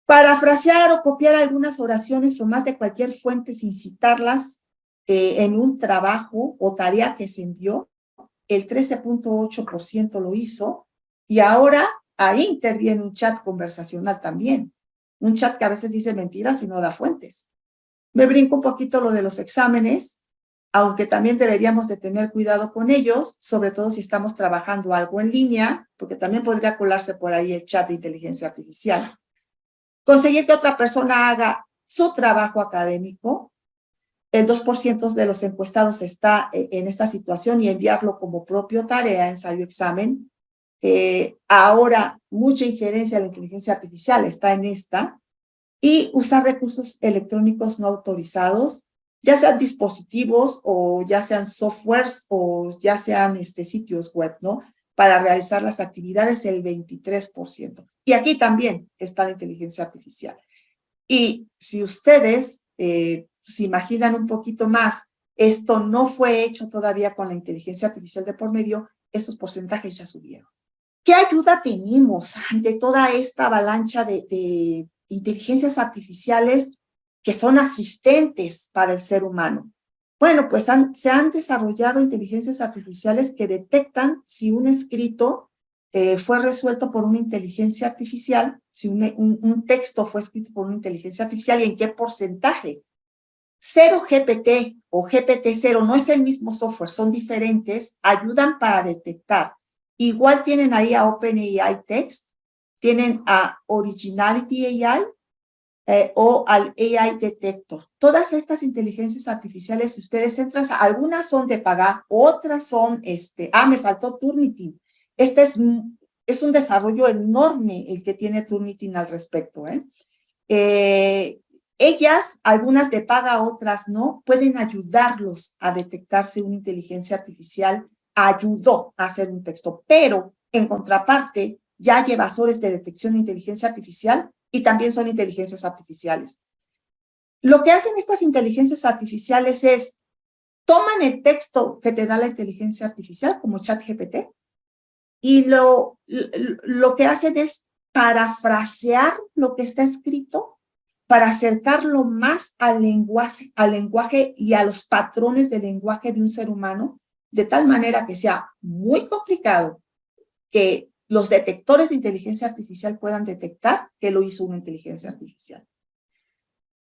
Parafrasear o copiar algunas oraciones o más de cualquier fuente sin citarlas en un trabajo o tarea que se envió, el 13.8% lo hizo, y ahora ahí interviene un chat conversacional también, un chat que a veces dice mentiras y no da fuentes. Me brinco un poquito lo de los exámenes, aunque también deberíamos de tener cuidado con ellos, sobre todo si estamos trabajando algo en línea, porque también podría colarse por ahí el chat de inteligencia artificial. Conseguir que otra persona haga su trabajo académico. El 2% de los encuestados está en esta situación y enviarlo como propio tarea, ensayo, examen. Ahora, mucha injerencia de la inteligencia artificial está en esta. Y usar recursos electrónicos no autorizados, ya sean dispositivos o ya sean softwares o ya sean sitios web, ¿no? Para realizar las actividades, el 23%. Y aquí también está la inteligencia artificial. Y si ustedes se imaginan un poquito más, esto no fue hecho todavía con la inteligencia artificial de por medio, estos porcentajes ya subieron. ¿Qué ayuda tenemos ante toda esta avalancha de inteligencias artificiales que son asistentes para el ser humano? Bueno, pues se han desarrollado inteligencias artificiales que detectan si un escrito fue resuelto por una inteligencia artificial, si un texto fue escrito por una inteligencia artificial y en qué porcentaje. 0GPT o GPT-0 no es el mismo software, son diferentes, ayudan para detectar. Igual tienen ahí a OpenAI Text, tienen a Originality AI o al AI Detector. Todas estas inteligencias artificiales, si ustedes entran, algunas son de paga, otras son, me faltó Turnitin. Este es un desarrollo enorme el que tiene Turnitin al respecto. Ellas, algunas de paga, otras no, pueden ayudarlos a detectar si una inteligencia artificial ayudó a hacer un texto, pero en contraparte ya hay evasores de detección de inteligencia artificial y también son inteligencias artificiales. Lo que hacen estas inteligencias artificiales es, toman el texto que te da la inteligencia artificial, como ChatGPT, y lo que hacen es parafrasear lo que está escrito para acercarlo más al lenguaje y a los patrones del lenguaje de un ser humano, de tal manera que sea muy complicado que los detectores de inteligencia artificial puedan detectar que lo hizo una inteligencia artificial.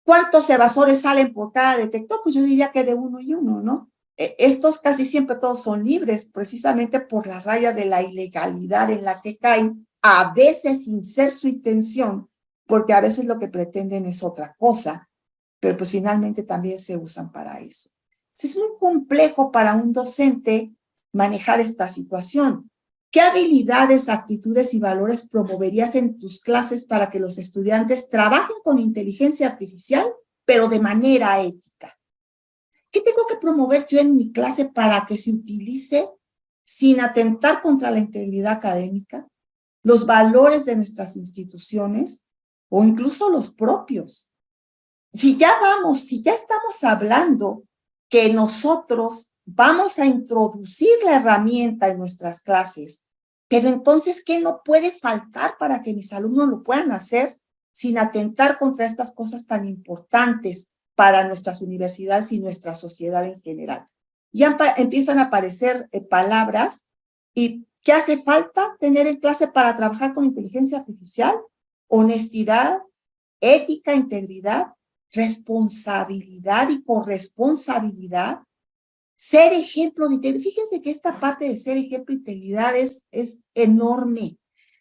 ¿Cuántos evasores salen por cada detector? Pues yo diría que de uno y uno, ¿no? Estos casi siempre todos son libres, precisamente por la raya de la ilegalidad en la que caen, a veces sin ser su intención, porque a veces lo que pretenden es otra cosa, pero pues finalmente también se usan para eso. Es muy complejo para un docente manejar esta situación. ¿Qué habilidades, actitudes y valores promoverías en tus clases para que los estudiantes trabajen con inteligencia artificial, pero de manera ética? ¿Qué tengo que promover yo en mi clase para que se utilice sin atentar contra la integridad académica, los valores de nuestras instituciones o incluso los propios? Si ya estamos hablando que nosotros vamos a introducir la herramienta en nuestras clases, pero entonces, ¿qué no puede faltar para que mis alumnos lo puedan hacer sin atentar contra estas cosas tan importantes para nuestras universidades y nuestra sociedad en general? Ya empiezan a aparecer palabras y ¿qué hace falta tener en clase para trabajar con inteligencia artificial? Honestidad, ética, integridad, responsabilidad y corresponsabilidad, ser ejemplo de integridad. Fíjense que esta parte de ser ejemplo de integridad es enorme.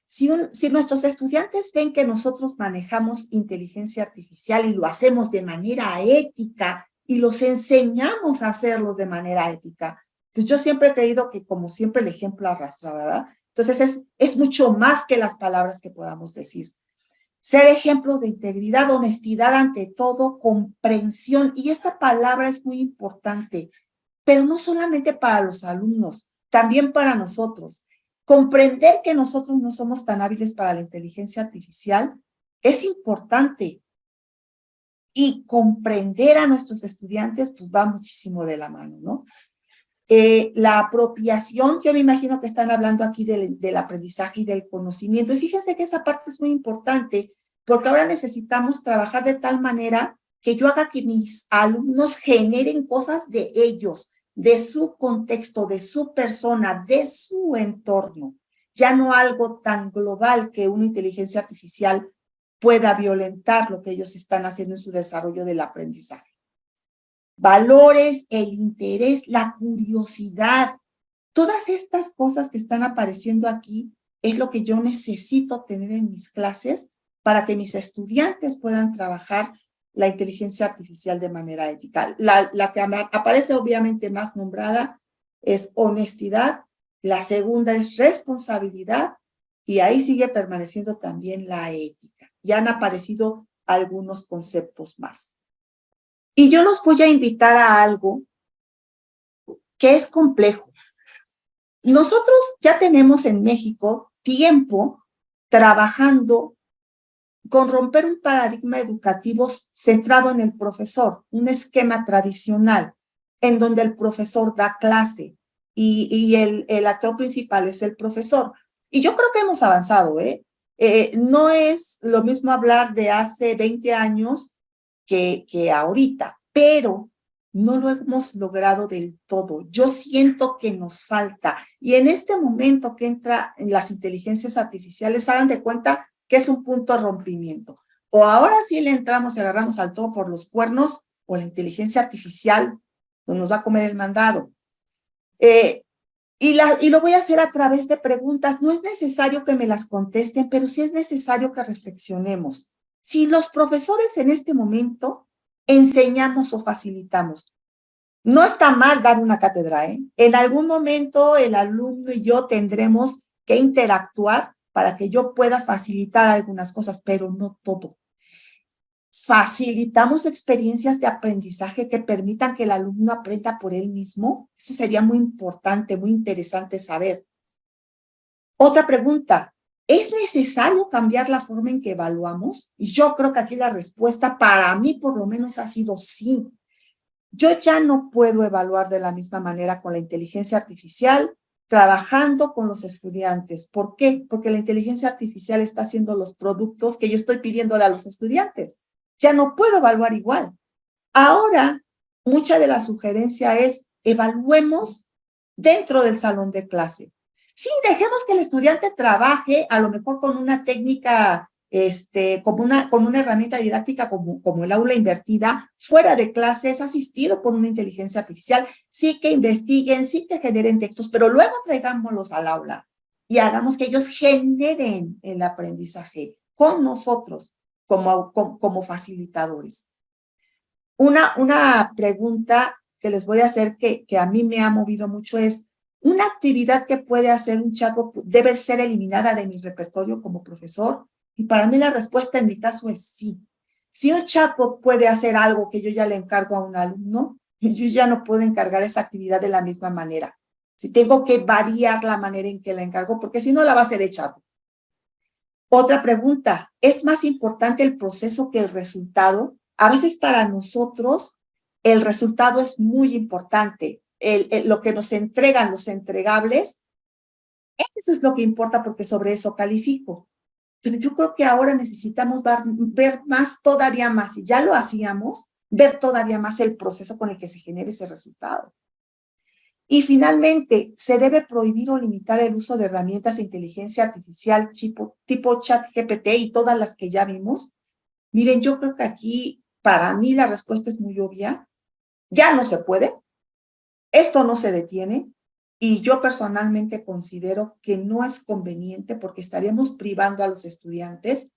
Si nuestros estudiantes ven que nosotros manejamos inteligencia artificial y lo hacemos de manera ética y los enseñamos a hacerlo de manera ética, pues yo siempre he creído que como siempre el ejemplo arrastra, ¿verdad? Entonces es mucho más que las palabras que podamos decir. Ser ejemplos de integridad, honestidad ante todo, comprensión. Y esta palabra es muy importante, pero no solamente para los alumnos, también para nosotros. Comprender que nosotros no somos tan hábiles para la inteligencia artificial es importante. Y comprender a nuestros estudiantes, pues va muchísimo de la mano, ¿no? La apropiación, yo me imagino que están hablando aquí del aprendizaje y del conocimiento. Y fíjense que esa parte es muy importante, porque ahora necesitamos trabajar de tal manera que yo haga que mis alumnos generen cosas de ellos, de su contexto, de su persona, de su entorno. Ya no algo tan global que una inteligencia artificial pueda violentar lo que ellos están haciendo en su desarrollo del aprendizaje. Valores, el interés, la curiosidad, todas estas cosas que están apareciendo aquí es lo que yo necesito tener en mis clases para que mis estudiantes puedan trabajar la inteligencia artificial de manera ética. La que aparece obviamente más nombrada es honestidad, la segunda es responsabilidad, y ahí sigue permaneciendo también la ética. Ya han aparecido algunos conceptos más. Y yo los voy a invitar a algo que es complejo. Nosotros ya tenemos en México tiempo trabajando con romper un paradigma educativo centrado en el profesor, un esquema tradicional en donde el profesor da clase y el actor principal es el profesor. Y yo creo que hemos avanzado, ¿eh? No es lo mismo hablar de hace 20 años que ahorita, pero no lo hemos logrado del todo. Yo siento que nos falta. Y en este momento que entra en las inteligencias artificiales, hagan de cuenta que es un punto de rompimiento. O ahora sí le entramos y agarramos al todo por los cuernos, o la inteligencia artificial nos va a comer el mandado. Y lo voy a hacer a través de preguntas. No es necesario que me las contesten, pero sí es necesario que reflexionemos. Si los profesores en este momento enseñamos o facilitamos, no está mal dar una cátedra, ¿eh? En algún momento el alumno y yo tendremos que interactuar para que yo pueda facilitar algunas cosas, pero no todo. Facilitamos experiencias de aprendizaje que permitan que el alumno aprenda por él mismo. Eso sería muy importante, muy interesante saber. Otra pregunta, ¿es necesario cambiar la forma en que evaluamos? Y yo creo que aquí la respuesta para mí por lo menos ha sido sí. Yo ya no puedo evaluar de la misma manera con la inteligencia artificial, trabajando con los estudiantes. ¿Por qué? Porque la inteligencia artificial está haciendo los productos que yo estoy pidiéndole a los estudiantes. Ya no puedo evaluar igual. Ahora, mucha de la sugerencia es evaluemos dentro del salón de clase. Sí, dejemos que el estudiante trabaje a lo mejor con una técnica, con una herramienta didáctica como el aula invertida, fuera de clases, asistido por una inteligencia artificial, sí que investiguen, sí que generen textos, pero luego traigámoslos al aula y hagamos que ellos generen el aprendizaje con nosotros como facilitadores. Una pregunta que les voy a hacer que a mí me ha movido mucho es, ¿una actividad que puede hacer un chatbot debe ser eliminada de mi repertorio como profesor? Y para mí la respuesta en mi caso es sí. Si un chatbot puede hacer algo que yo ya le encargo a un alumno, yo ya no puedo encargar esa actividad de la misma manera. Si tengo que variar la manera en que la encargo, porque si no la va a hacer el chatbot. Otra pregunta, ¿es más importante el proceso que el resultado? A veces para nosotros el resultado es muy importante. Lo que nos entregan los entregables, eso es lo que importa porque sobre eso califico. Pero yo creo que ahora necesitamos ver más, todavía más, y ya lo hacíamos, ver todavía más el proceso con el que se genera ese resultado. Y finalmente, ¿se debe prohibir o limitar el uso de herramientas de inteligencia artificial tipo ChatGPT y todas las que ya vimos? Miren, yo creo que aquí, para mí, la respuesta es muy obvia. Ya no se puede. Esto no se detiene. Y yo personalmente considero que no es conveniente porque estaríamos privando a los estudiantes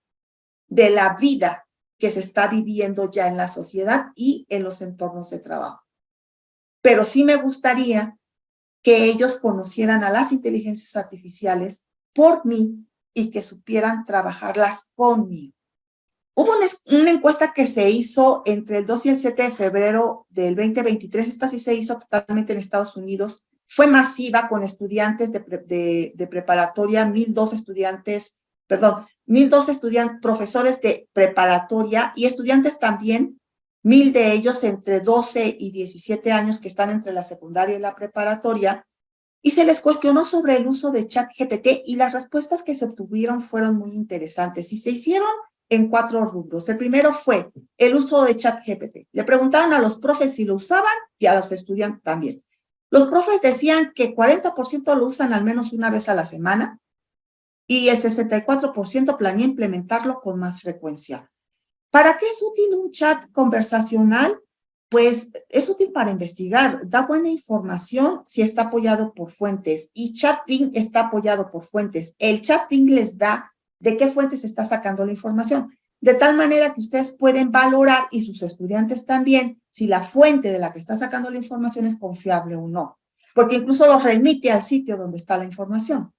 de la vida que se está viviendo ya en la sociedad y en los entornos de trabajo. Pero sí me gustaría que ellos conocieran a las inteligencias artificiales por mí y que supieran trabajarlas conmigo. Hubo una encuesta que se hizo entre el 2 y el 7 de febrero del 2023. Esta sí se hizo totalmente en Estados Unidos. Fue masiva con estudiantes de preparatoria, 1,002 estudiantes, profesores de preparatoria y estudiantes también, 1,000 de ellos entre 12 y 17 años que están entre la secundaria y la preparatoria, y se les cuestionó sobre el uso de ChatGPT y las respuestas que se obtuvieron fueron muy interesantes y se hicieron en 4 rubros. El primero fue el uso de ChatGPT. Le preguntaron a los profes si lo usaban y a los estudiantes también. Los profes decían que 40% lo usan al menos una vez a la semana y el 64% planea implementarlo con más frecuencia. ¿Para qué es útil un chat conversacional? Pues es útil para investigar, da buena información si está apoyado por fuentes y ChatBing está apoyado por fuentes. El ChatBing les da de qué fuentes está sacando la información. De tal manera que ustedes pueden valorar, y sus estudiantes también, si la fuente de la que está sacando la información es confiable o no. Porque incluso los remite al sitio donde está la información.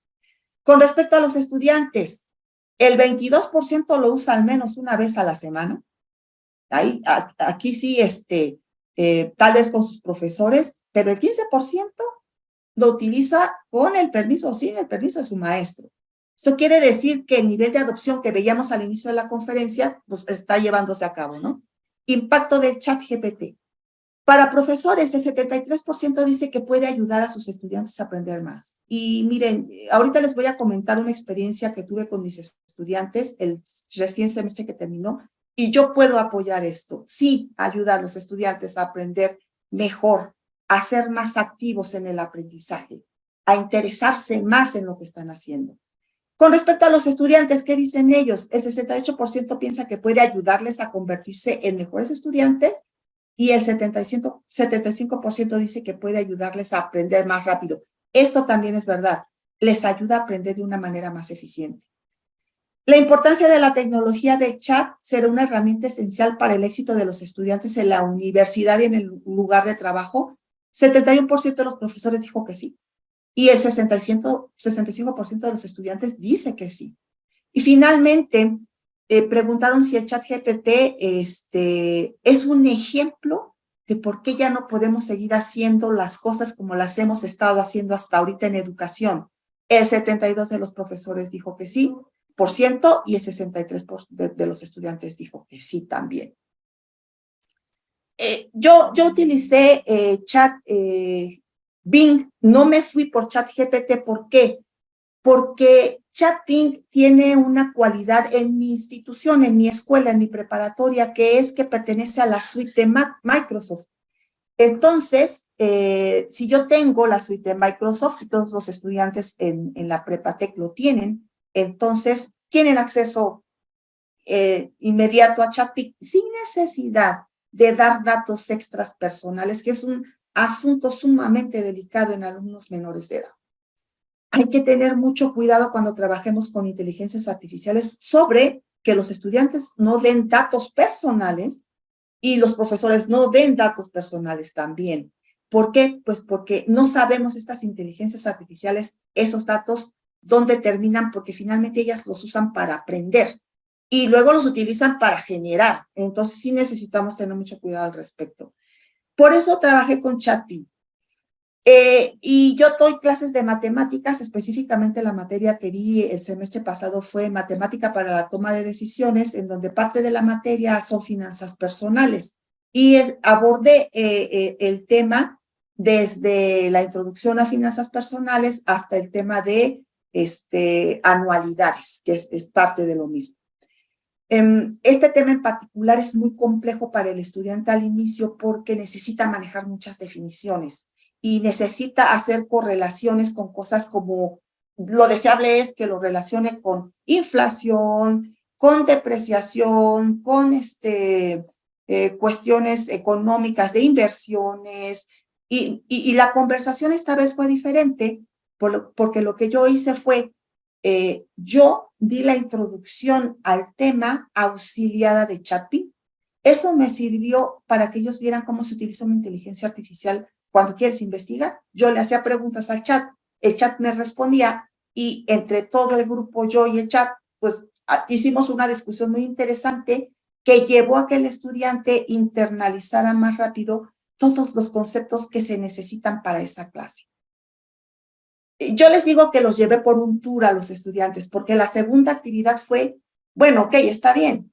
Con respecto a los estudiantes, el 22% lo usa al menos una vez a la semana. Aquí sí, tal vez con sus profesores, pero el 15% lo utiliza con el permiso o sin el permiso de su maestro. Eso quiere decir que el nivel de adopción que veíamos al inicio de la conferencia, pues está llevándose a cabo, ¿no? Impacto del ChatGPT. Para profesores, el 73% dice que puede ayudar a sus estudiantes a aprender más. Y miren, ahorita les voy a comentar una experiencia que tuve con mis estudiantes el recién semestre que terminó, y yo puedo apoyar esto. Sí, ayudar a los estudiantes a aprender mejor, a ser más activos en el aprendizaje, a interesarse más en lo que están haciendo. Con respecto a los estudiantes, ¿qué dicen ellos? El 68% piensa que puede ayudarles a convertirse en mejores estudiantes, y el 75% dice que puede ayudarles a aprender más rápido. Esto también es verdad. Les ayuda a aprender de una manera más eficiente. La importancia de la tecnología de chat será una herramienta esencial para el éxito de los estudiantes en la universidad y en el lugar de trabajo. 71% de los profesores dijo que sí, y el 65% de los estudiantes dice que sí. Y finalmente, preguntaron si el ChatGPT es un ejemplo de por qué ya no podemos seguir haciendo las cosas como las hemos estado haciendo hasta ahorita en educación. El 72% de los profesores dijo que sí, y el 63% de los estudiantes dijo que sí también. Yo utilicé Bing, no me fui por ChatGPT. ¿Por qué? Porque ChatBing tiene una cualidad en mi institución, en mi escuela, en mi preparatoria, que es que pertenece a la suite de Microsoft. Entonces, si yo tengo la suite de Microsoft, y todos los estudiantes en la Prepatec lo tienen, entonces tienen acceso inmediato a ChatBing sin necesidad de dar datos extras personales, que es un asunto sumamente delicado en alumnos menores de edad. Hay que tener mucho cuidado cuando trabajemos con inteligencias artificiales sobre que los estudiantes no den datos personales y los profesores no den datos personales también. ¿Por qué? Pues porque no sabemos estas inteligencias artificiales, esos datos, dónde terminan, porque finalmente ellas los usan para aprender y luego los utilizan para generar. Entonces sí necesitamos tener mucho cuidado al respecto. Por eso trabajé con ChatBing. Y yo doy clases de matemáticas, específicamente la materia que di el semestre pasado fue matemática para la toma de decisiones, en donde parte de la materia son finanzas personales. Y abordé el tema desde la introducción a finanzas personales hasta el tema de anualidades, que es parte de lo mismo. Este tema en particular es muy complejo para el estudiante al inicio porque necesita manejar muchas definiciones y necesita hacer correlaciones con cosas como, lo deseable es que lo relacione con inflación, con depreciación, con cuestiones económicas de inversiones, y la conversación esta vez fue diferente porque lo que yo hice fue, yo di la introducción al tema auxiliada de ChatBing. Eso me sirvió para que ellos vieran cómo se utiliza una inteligencia artificial cuando quieres investigar. Yo le hacía preguntas al chat, el chat me respondía, y entre todo el grupo, yo y el chat, pues hicimos una discusión muy interesante que llevó a que el estudiante internalizara más rápido todos los conceptos que se necesitan para esa clase. Yo les digo que los llevé por un tour a los estudiantes, porque la segunda actividad fue, bueno, ok, está bien,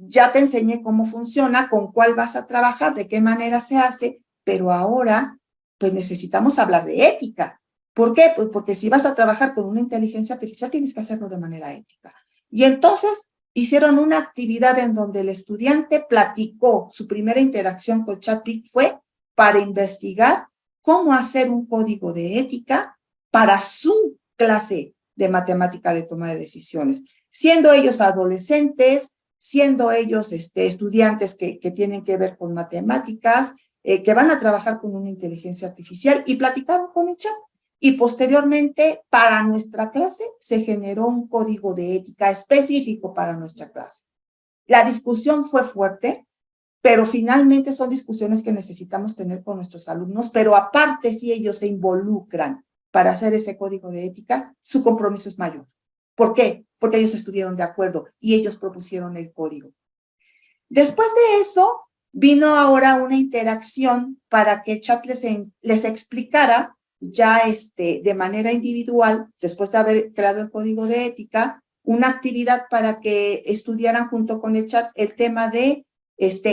ya te enseñé cómo funciona, con cuál vas a trabajar, de qué manera se hace, pero ahora, pues necesitamos hablar de ética. ¿Por qué? Pues porque si vas a trabajar con una inteligencia artificial, tienes que hacerlo de manera ética. Y entonces hicieron una actividad en donde el estudiante platicó, su primera interacción con ChatBing fue para investigar cómo hacer un código de ética para su clase de matemática de toma de decisiones, siendo ellos adolescentes, siendo ellos estudiantes que tienen que ver con matemáticas, que van a trabajar con una inteligencia artificial, y platicaron con el chat. y posteriormente para nuestra clase se generó un código de ética específico para nuestra clase. La discusión fue fuerte, pero finalmente son discusiones que necesitamos tener con nuestros alumnos, pero aparte si ellos se involucran para hacer ese código de ética, su compromiso es mayor. ¿Por qué? Porque ellos estuvieron de acuerdo y ellos propusieron el código. Después de eso, vino ahora una interacción para que el chat les explicara ya de manera individual, después de haber creado el código de ética, una actividad para que estudiaran junto con el chat el tema de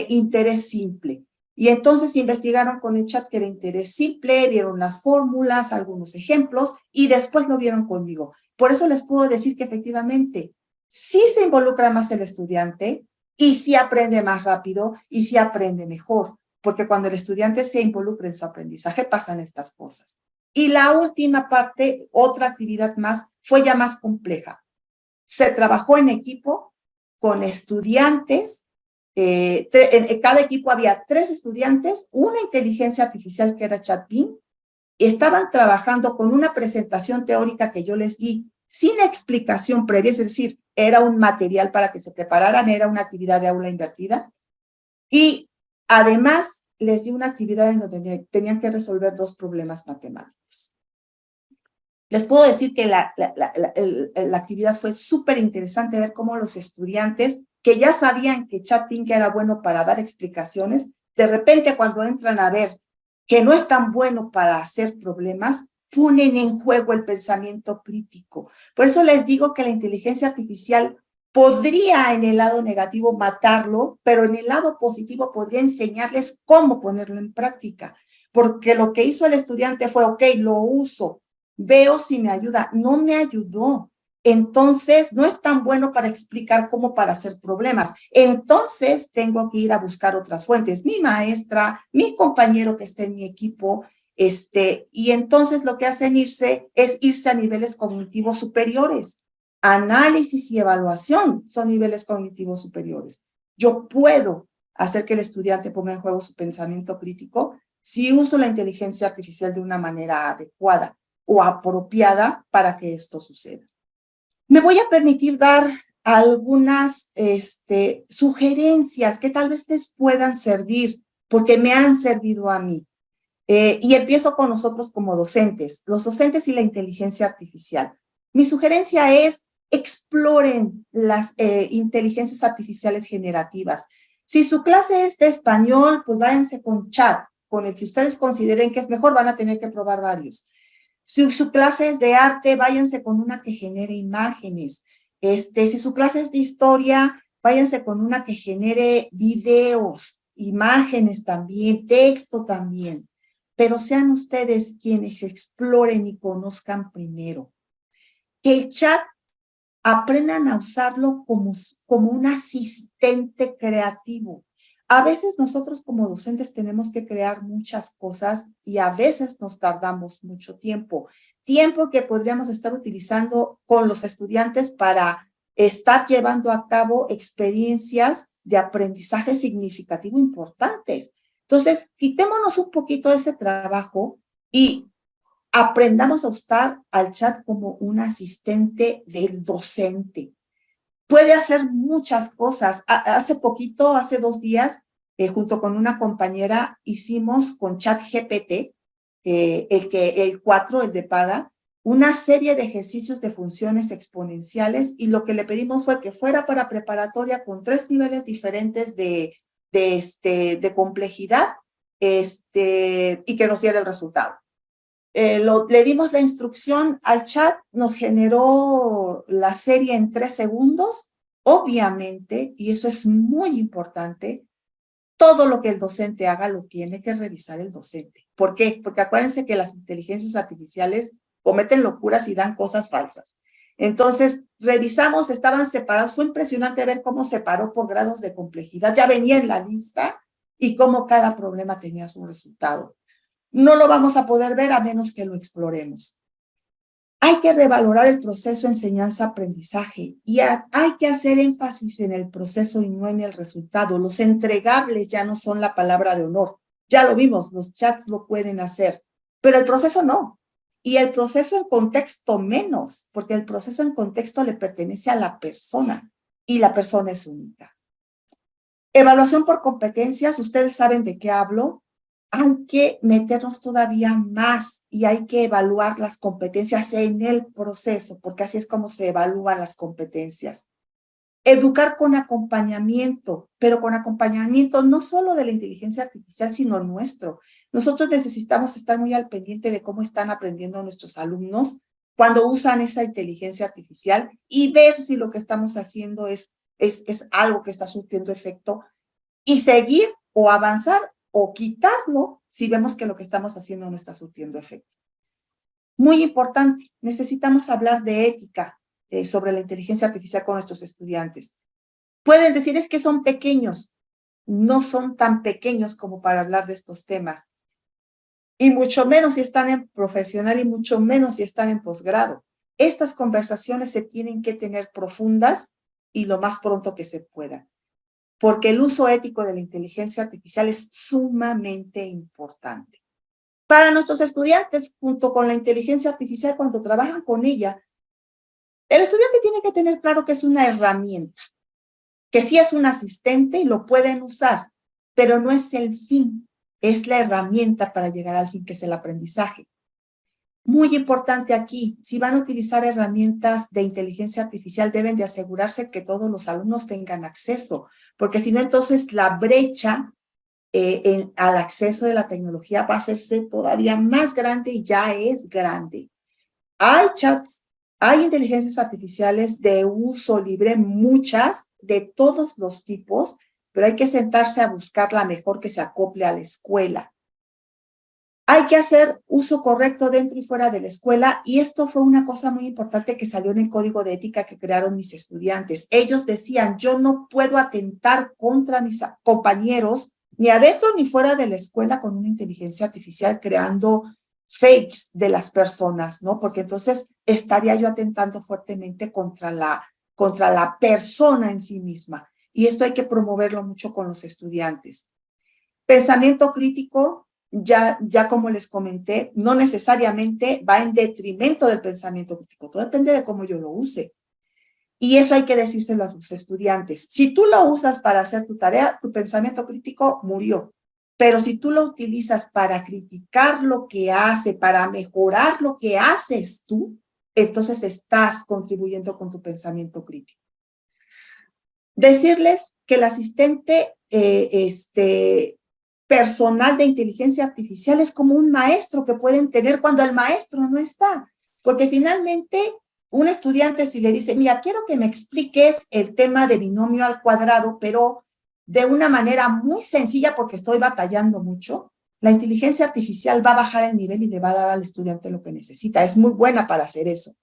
interés simple. Y entonces investigaron con el chat que era interés simple, vieron las fórmulas, algunos ejemplos, y después lo vieron conmigo. Por eso les puedo decir que efectivamente sí se involucra más el estudiante y sí aprende más rápido y sí aprende mejor, porque cuando el estudiante se involucra en su aprendizaje pasan estas cosas. Y la última parte, otra actividad más, fue ya más compleja. Se trabajó en equipo con estudiantes. En cada equipo había 3 estudiantes, una inteligencia artificial que era ChatBeam, y estaban trabajando con una presentación teórica que yo les di sin explicación previa, es decir, era un material para que se prepararan, era una actividad de aula invertida, y además les di una actividad en donde tenían que resolver 2 problemas matemáticos. Les puedo decir que la actividad fue súper interesante ver cómo los estudiantes que ya sabían que ChatBeam era bueno para dar explicaciones, de repente cuando entran a ver que no es tan bueno para hacer problemas, ponen en juego el pensamiento crítico. Por eso les digo que la inteligencia artificial podría en el lado negativo matarlo, pero en el lado positivo podría enseñarles cómo ponerlo en práctica. Porque lo que hizo el estudiante fue, ok, lo uso, veo si me ayuda. No me ayudó. Entonces, no es tan bueno para explicar como para hacer problemas. Entonces, tengo que ir a buscar otras fuentes. Mi maestra, mi compañero que esté en mi equipo, y entonces lo que hacen es irse a niveles cognitivos superiores. Análisis y evaluación son niveles cognitivos superiores. Yo puedo hacer que el estudiante ponga en juego su pensamiento crítico si uso la inteligencia artificial de una manera adecuada o apropiada para que esto suceda. Me voy a permitir dar algunas sugerencias que tal vez les puedan servir, porque me han servido a mí. Y empiezo con nosotros como docentes, los docentes y la inteligencia artificial. Mi sugerencia es exploren las inteligencias artificiales generativas. Si su clase es de español, pues váyanse con chat, con el que ustedes consideren que es mejor, van a tener que probar varios. Si su clase es de arte, váyanse con una que genere imágenes. Si su clase es de historia, váyanse con una que genere videos, imágenes también, texto también. Pero sean ustedes quienes exploren y conozcan primero. Que el chat aprendan a usarlo como un asistente creativo. A veces nosotros como docentes tenemos que crear muchas cosas y a veces nos tardamos mucho tiempo. Tiempo que podríamos estar utilizando con los estudiantes para estar llevando a cabo experiencias de aprendizaje significativo importantes. Entonces, quitémonos un poquito ese trabajo y aprendamos a usar al chat como un asistente del docente. Puede hacer muchas cosas. Hace poquito, hace 2 días, junto con una compañera, hicimos con ChatGPT, el 4, el de paga, una serie de ejercicios de funciones exponenciales y lo que le pedimos fue que fuera para preparatoria con 3 niveles diferentes de complejidad y que nos diera el resultado. Le dimos la instrucción al chat, nos generó la serie en 3 segundos. Obviamente, y eso es muy importante, todo lo que el docente haga lo tiene que revisar el docente. ¿Por qué? Porque acuérdense que las inteligencias artificiales cometen locuras y dan cosas falsas. Entonces, revisamos, estaban separados. Fue impresionante ver cómo separó por grados de complejidad. Ya venía en la lista y cómo cada problema tenía su resultado. No lo vamos a poder ver a menos que lo exploremos. Hay que revalorar el proceso enseñanza-aprendizaje y hay que hacer énfasis en el proceso y no en el resultado. Los entregables ya no son la palabra de honor. Ya lo vimos, los chats lo pueden hacer, pero el proceso no. Y el proceso en contexto menos, porque el proceso en contexto le pertenece a la persona y la persona es única. Evaluación por competencias, ustedes saben de qué hablo. Hay que meternos todavía más y hay que evaluar las competencias en el proceso, porque así es como se evalúan las competencias. Educar con acompañamiento, pero con acompañamiento no solo de la inteligencia artificial, sino nuestro. Nosotros necesitamos estar muy al pendiente de cómo están aprendiendo nuestros alumnos cuando usan esa inteligencia artificial y ver si lo que estamos haciendo es algo que está surtiendo efecto y seguir o avanzar o quitarlo si vemos que lo que estamos haciendo no está surtiendo efecto. Muy importante, necesitamos hablar de ética sobre la inteligencia artificial con nuestros estudiantes. Pueden decir es que son pequeños, no son tan pequeños como para hablar de estos temas. Y mucho menos si están en profesional y mucho menos si están en posgrado. Estas conversaciones se tienen que tener profundas y lo más pronto que se pueda, porque el uso ético de la inteligencia artificial es sumamente importante. Para nuestros estudiantes, junto con la inteligencia artificial, cuando trabajan con ella, el estudiante tiene que tener claro que es una herramienta, que sí es un asistente y lo pueden usar, pero no es el fin, es la herramienta para llegar al fin, que es el aprendizaje. Muy importante aquí, si van a utilizar herramientas de inteligencia artificial, deben de asegurarse que todos los alumnos tengan acceso, porque si no, entonces la brecha al acceso de la tecnología va a hacerse todavía más grande y ya es grande. Hay chats, hay inteligencias artificiales de uso libre, muchas, de todos los tipos, pero hay que sentarse a buscar la mejor que se acople a la escuela. Hay que hacer uso correcto dentro y fuera de la escuela, y esto fue una cosa muy importante que salió en el código de ética que crearon mis estudiantes. Ellos decían, yo no puedo atentar contra mis compañeros, ni adentro ni fuera de la escuela, con una inteligencia artificial creando fakes de las personas, ¿no? Porque entonces estaría yo atentando fuertemente contra la persona en sí misma. Y esto hay que promoverlo mucho con los estudiantes. Pensamiento crítico, ya como les comenté, no necesariamente va en detrimento del pensamiento crítico, todo depende de cómo yo lo use. Y eso hay que decírselo a sus estudiantes. Si tú lo usas para hacer tu tarea, tu pensamiento crítico murió. Pero si tú lo utilizas para criticar lo que hace, para mejorar lo que haces tú, entonces estás contribuyendo con tu pensamiento crítico. Decirles que el asistente personal de inteligencia artificial es como un maestro que pueden tener cuando el maestro no está. Porque finalmente un estudiante, si le dice, mira, quiero que me expliques el tema de binomio al cuadrado, pero de una manera muy sencilla porque estoy batallando mucho, la inteligencia artificial va a bajar el nivel y le va a dar al estudiante lo que necesita. Es muy buena para hacer eso.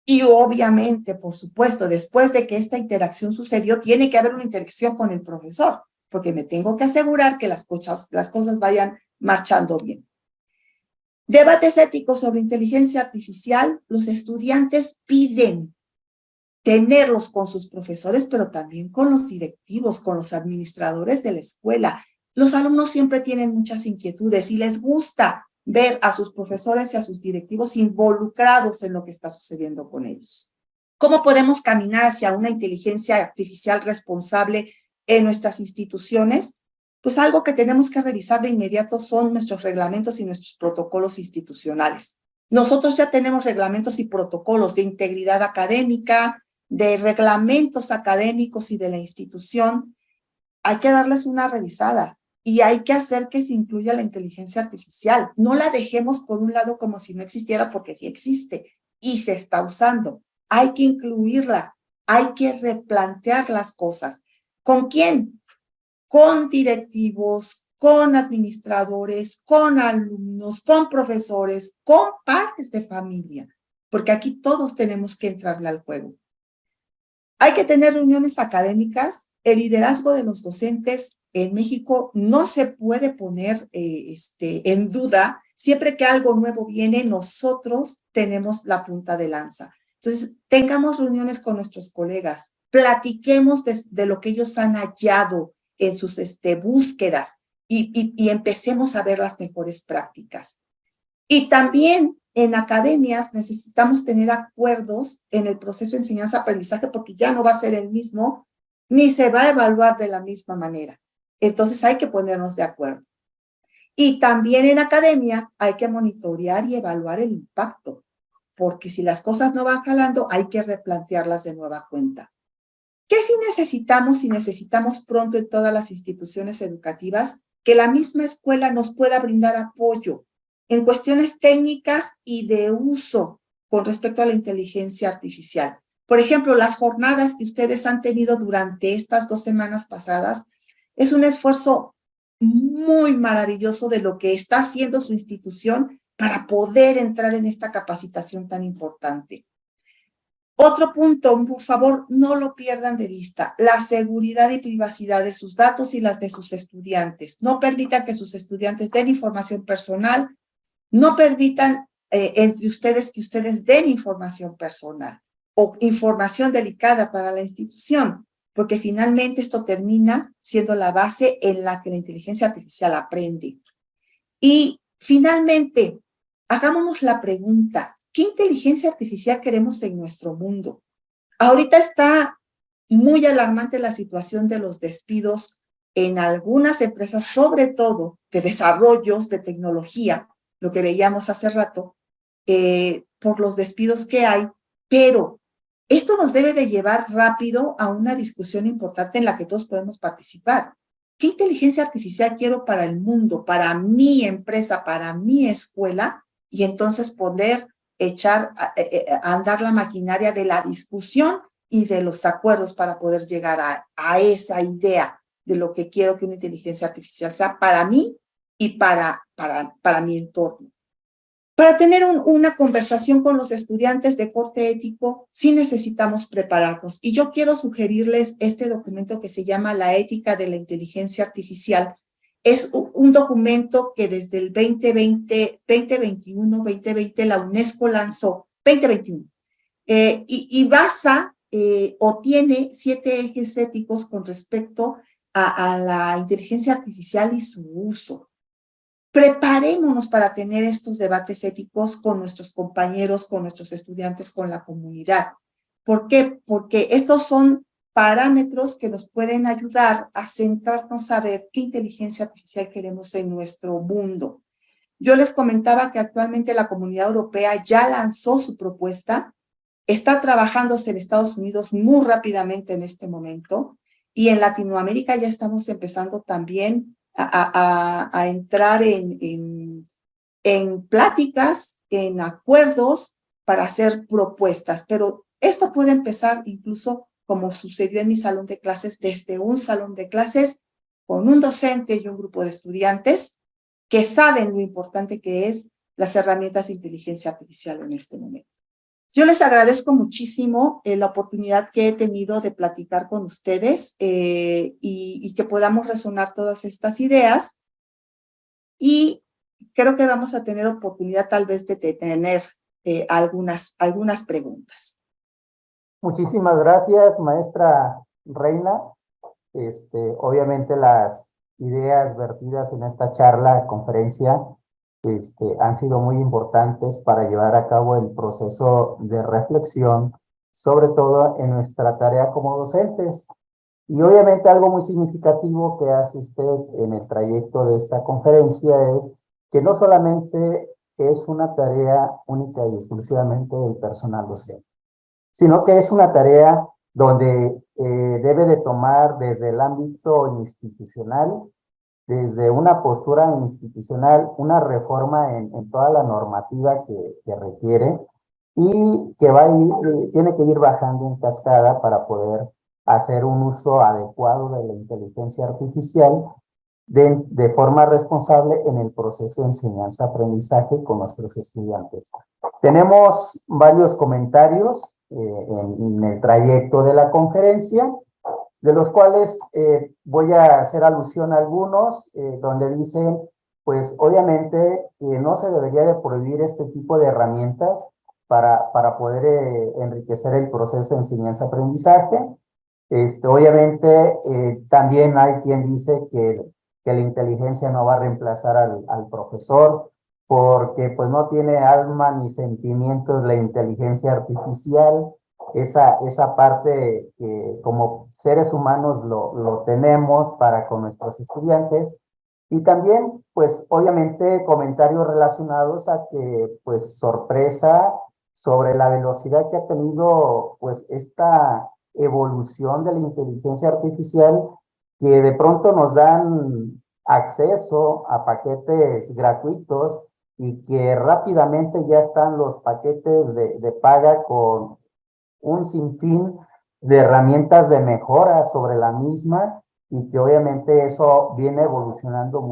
Y obviamente, por supuesto, después de que esta interacción sucedió, tiene que haber una interacción con el profesor, porque me tengo que asegurar que las cosas vayan marchando bien. Debates éticos sobre inteligencia artificial, los estudiantes piden tenerlos con sus profesores, pero también con los directivos, con los administradores de la escuela. Los alumnos siempre tienen muchas inquietudes y les gusta ver a sus profesores y a sus directivos involucrados en lo que está sucediendo con ellos. ¿Cómo podemos caminar hacia una inteligencia artificial responsable en nuestras instituciones? Pues algo que tenemos que revisar de inmediato son nuestros reglamentos y nuestros protocolos institucionales. Nosotros ya tenemos reglamentos y protocolos de integridad académica, de reglamentos académicos y de la institución. Hay que darles una revisada y hay que hacer que se incluya la inteligencia artificial. No la dejemos por un lado como si no existiera, porque sí existe y se está usando. Hay que incluirla, hay que replantear las cosas. ¿Con quién? Con directivos, con administradores, con alumnos, con profesores, con padres de familia, porque aquí todos tenemos que entrarle al juego. Hay que tener reuniones académicas. El liderazgo de los docentes en México no se puede poner en duda. Siempre que algo nuevo viene, nosotros tenemos la punta de lanza. Entonces, tengamos reuniones con nuestros colegas, platiquemos de lo que ellos han hallado en sus búsquedas y empecemos a ver las mejores prácticas. Y también en academias necesitamos tener acuerdos en el proceso de enseñanza-aprendizaje porque ya no va a ser el mismo, ni se va a evaluar de la misma manera. Entonces hay que ponernos de acuerdo. Y también en academia hay que monitorear y evaluar el impacto, porque si las cosas no van jalando, hay que replantearlas de nueva cuenta. ¿Qué sí necesitamos y necesitamos pronto en todas las instituciones educativas? Que la misma escuela nos pueda brindar apoyo en cuestiones técnicas y de uso con respecto a la inteligencia artificial. Por ejemplo, las jornadas que ustedes han tenido durante estas 2 semanas pasadas es un esfuerzo muy maravilloso de lo que está haciendo su institución para poder entrar en esta capacitación tan importante. Otro punto, por favor, no lo pierdan de vista, la seguridad y privacidad de sus datos y las de sus estudiantes. No permitan que sus estudiantes den información personal, no permitan entre ustedes que ustedes den información personal o información delicada para la institución, porque finalmente esto termina siendo la base en la que la inteligencia artificial aprende. Y finalmente, hagámonos la pregunta, ¿qué inteligencia artificial queremos en nuestro mundo? Ahorita está muy alarmante la situación de los despidos en algunas empresas, sobre todo de desarrollos de tecnología, lo que veíamos hace rato, por los despidos que hay, pero esto nos debe de llevar rápido a una discusión importante en la que todos podemos participar. ¿Qué inteligencia artificial quiero para el mundo, para mi empresa, para mi escuela? Y entonces poder echar a andar la maquinaria de la discusión y de los acuerdos para poder llegar a esa idea de lo que quiero que una inteligencia artificial sea para mí y para mi entorno. Para tener una conversación con los estudiantes de corte ético, sí necesitamos prepararnos. Y yo quiero sugerirles este documento que se llama La ética de la inteligencia artificial. Es un documento que desde el 2020 la UNESCO lanzó, 2021, y basa o tiene 7 ejes éticos con respecto a la inteligencia artificial y su uso. Preparémonos para tener estos debates éticos con nuestros compañeros, con nuestros estudiantes, con la comunidad. ¿Por qué? Porque estos son parámetros que nos pueden ayudar a centrarnos a ver qué inteligencia artificial queremos en nuestro mundo. Yo les comentaba que actualmente la Comunidad Europea ya lanzó su propuesta, está trabajándose en Estados Unidos muy rápidamente en este momento y en Latinoamérica ya estamos empezando también a entrar en pláticas, en acuerdos para hacer propuestas. Pero esto puede empezar incluso como sucedió en mi salón de clases, desde un salón de clases con un docente y un grupo de estudiantes que saben lo importante que es las herramientas de inteligencia artificial en este momento. Yo les agradezco muchísimo la oportunidad que he tenido de platicar con ustedes y que podamos resonar todas estas ideas. Y creo que vamos a tener oportunidad tal vez de tener algunas preguntas. Muchísimas gracias, maestra Reina. Obviamente las ideas vertidas en esta charla, conferencia, han sido muy importantes para llevar a cabo el proceso de reflexión, sobre todo en nuestra tarea como docentes. Y obviamente algo muy significativo que hace usted en el trayecto de esta conferencia es que no solamente es una tarea única y exclusivamente del personal docente, sino que es una tarea donde debe de tomar desde el ámbito institucional, desde una postura institucional, una reforma en toda la normativa que requiere y que tiene que ir bajando en cascada para poder hacer un uso adecuado de la inteligencia artificial de forma responsable en el proceso de enseñanza-aprendizaje con nuestros estudiantes. Tenemos varios comentarios en el trayecto de la conferencia, de los cuales voy a hacer alusión a algunos, donde dicen, pues obviamente no se debería de prohibir este tipo de herramientas para poder enriquecer el proceso de enseñanza-aprendizaje. Obviamente también hay quien dice que la inteligencia no va a reemplazar al profesor, porque pues no tiene alma ni sentimientos la inteligencia artificial, esa parte que como seres humanos lo tenemos para con nuestros estudiantes. Y también, pues obviamente comentarios relacionados a que, pues sorpresa sobre la velocidad que ha tenido, pues esta evolución de la inteligencia artificial, que de pronto nos dan acceso a paquetes gratuitos y que rápidamente ya están los paquetes de paga con un sinfín de herramientas de mejora sobre la misma, y que obviamente eso viene evolucionando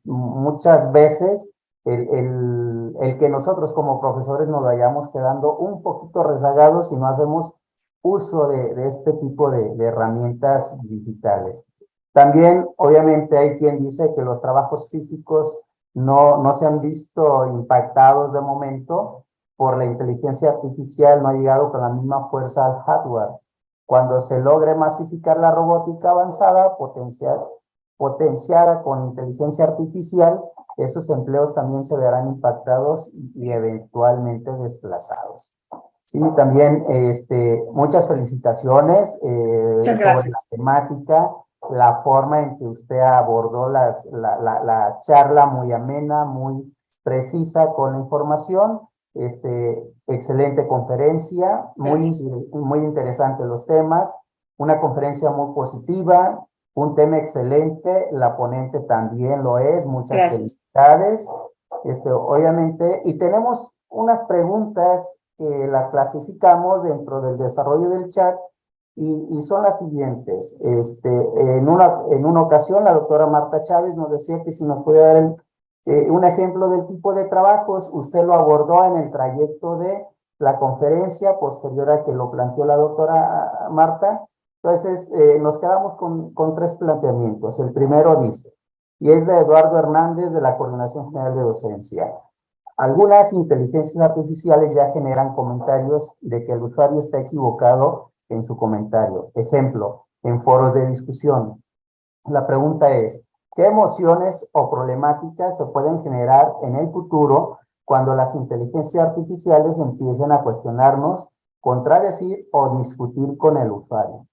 muchas veces el que nosotros como profesores nos vayamos quedando un poquito rezagados si no hacemos uso de este tipo de herramientas digitales. También, obviamente, hay quien dice que los trabajos físicos no se han visto impactados de momento por la inteligencia artificial, no ha llegado con la misma fuerza al hardware. Cuando se logre masificar la robótica avanzada, potenciada con inteligencia artificial, esos empleos también se verán impactados y eventualmente desplazados. Sí, también muchas felicitaciones Muchas sobre la gracias. temática, la forma en que usted abordó la charla, muy amena, muy precisa con la información. Excelente conferencia, Gracias. muy interesante los temas, una conferencia muy positiva, un tema excelente, la ponente también lo es, muchas Gracias. felicidades. Obviamente, y tenemos unas preguntas que las clasificamos dentro del desarrollo del chat, y son las siguientes. En una ocasión, la doctora Marta Chávez nos decía que si nos puede dar un ejemplo del tipo de trabajos. Usted lo abordó en el trayecto de la conferencia posterior a que lo planteó la doctora Marta. Entonces, nos quedamos con tres planteamientos. El primero dice, y es de Eduardo Hernández, de la Coordinación General de Docencia: algunas inteligencias artificiales ya generan comentarios de que el usuario está equivocado en su comentario. Ejemplo, en foros de discusión. La pregunta es, ¿qué emociones o problemáticas se pueden generar en el futuro cuando las inteligencias artificiales empiecen a cuestionarnos, contradecir o discutir con el usuario?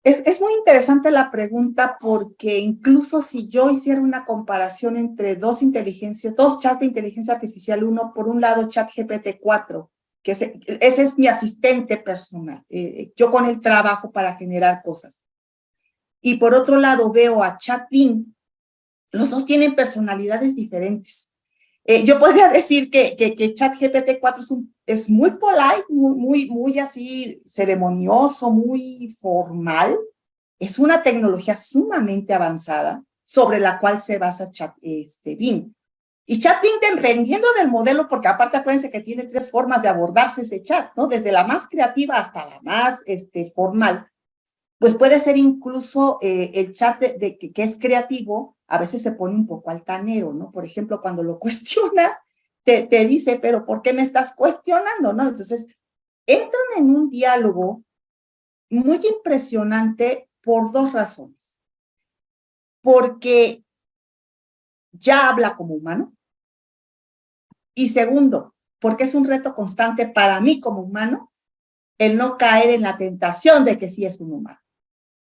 Es muy interesante la pregunta, porque incluso si yo hiciera una comparación entre dos chats de inteligencia artificial, uno por un lado ChatGPT 4, que ese es mi asistente personal, yo con él trabajo para generar cosas, y por otro lado veo a ChatBing, los dos tienen personalidades diferentes. Yo podría decir que ChatGPT 4 es muy polite, muy así ceremonioso, muy formal. Es una tecnología sumamente avanzada sobre la cual se basa Bing. Y ChatBing, dependiendo del modelo, porque aparte acuérdense que tiene tres formas de abordarse ese chat, ¿no? Desde la más creativa hasta la más formal, pues puede ser incluso el chat que es creativo, a veces se pone un poco altanero, ¿no? Por ejemplo, cuando lo cuestionas, te dice, pero ¿por qué me estás cuestionando, no? Entonces, entran en un diálogo muy impresionante por dos razones. Porque ya habla como humano, y segundo, porque es un reto constante para mí como humano el no caer en la tentación de que sí es un humano.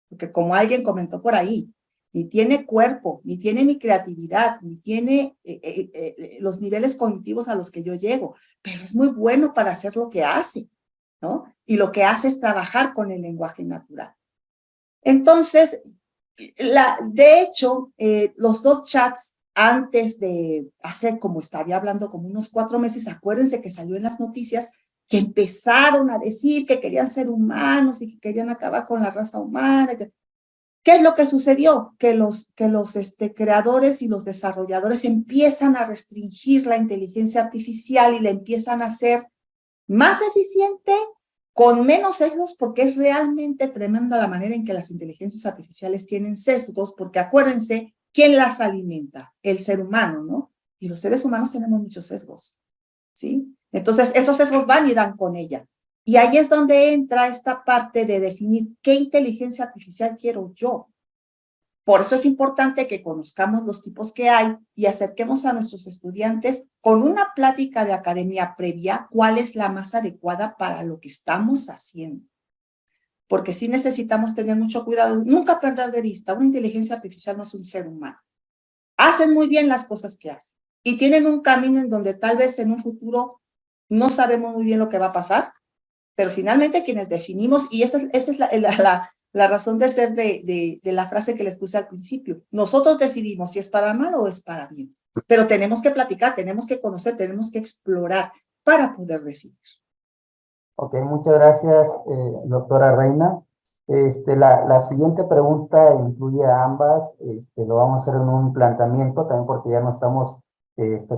Porque como alguien comentó por ahí, ni tiene cuerpo, ni tiene mi creatividad, ni tiene los niveles cognitivos a los que yo llego, pero es muy bueno para hacer lo que hace, ¿no? Y lo que hace es trabajar con el lenguaje natural. Entonces, de hecho, los dos chats, antes de hacer, como estaría hablando, como unos 4 meses, acuérdense que salió en las noticias que empezaron a decir que querían ser humanos y que querían acabar con la raza humana. ¿Qué es lo que sucedió? Que los creadores y los desarrolladores empiezan a restringir la inteligencia artificial y la empiezan a hacer más eficiente, con menos sesgos, porque es realmente tremenda la manera en que las inteligencias artificiales tienen sesgos, porque acuérdense, ¿quién las alimenta? El ser humano, ¿no? Y los seres humanos tenemos muchos sesgos, ¿sí? Entonces, esos sesgos van y dan con ella. Y ahí es donde entra esta parte de definir qué inteligencia artificial quiero yo. Por eso es importante que conozcamos los tipos que hay y acerquemos a nuestros estudiantes con una plática de academia previa cuál es la más adecuada para lo que estamos haciendo. Porque sí necesitamos tener mucho cuidado, nunca perder de vista, una inteligencia artificial no es un ser humano. Hacen muy bien las cosas que hacen y tienen un camino en donde tal vez en un futuro no sabemos muy bien lo que va a pasar, pero finalmente quienes definimos, y esa es la razón de ser de la frase que les puse al principio, nosotros decidimos si es para mal o es para bien, pero tenemos que platicar, tenemos que conocer, tenemos que explorar para poder decidir. Ok, muchas gracias, doctora Reina. La siguiente pregunta incluye a ambas. Lo vamos a hacer en un planteamiento, también porque ya no estamos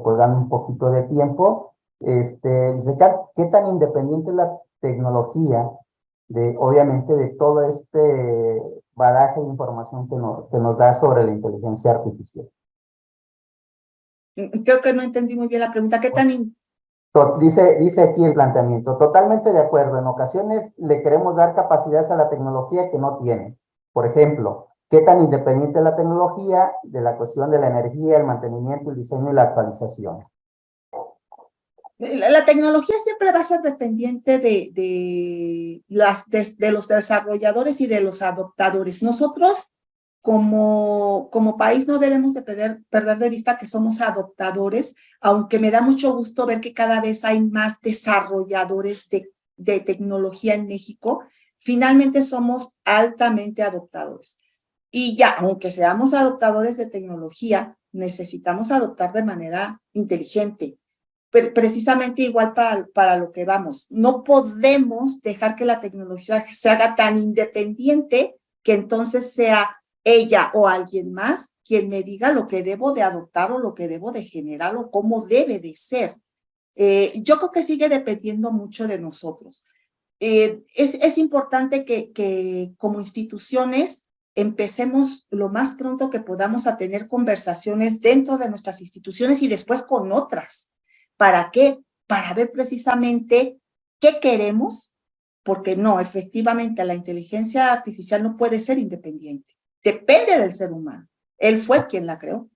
colgando un poquito de tiempo. Dice, ¿qué tan independiente es la tecnología obviamente, de todo este bagaje de información que nos da sobre la inteligencia artificial? Creo que no entendí muy bien la pregunta. ¿Qué tan Dice aquí el planteamiento, totalmente de acuerdo. En ocasiones le queremos dar capacidades a la tecnología que no tiene. Por ejemplo, ¿qué tan independiente es la tecnología de la cuestión de la energía, el mantenimiento, el diseño y la actualización? La tecnología siempre va a ser dependiente de los desarrolladores y de los adoptadores. Nosotros, como país, no debemos de perder de vista que somos adoptadores, aunque me da mucho gusto ver que cada vez hay más desarrolladores de tecnología en México. Finalmente somos altamente adoptadores. Y ya, aunque seamos adoptadores de tecnología, necesitamos adoptar de manera inteligente, precisamente igual para lo que vamos. No podemos dejar que la tecnología se haga tan independiente que entonces sea ella o alguien más quien me diga lo que debo de adoptar o lo que debo de generar o cómo debe de ser. Yo creo que sigue dependiendo mucho de nosotros. Es importante que como instituciones empecemos lo más pronto que podamos a tener conversaciones dentro de nuestras instituciones y después con otras. ¿Para qué? Para ver precisamente qué queremos, porque no, efectivamente la inteligencia artificial no puede ser independiente. Depende del ser humano. Él fue quien la creó.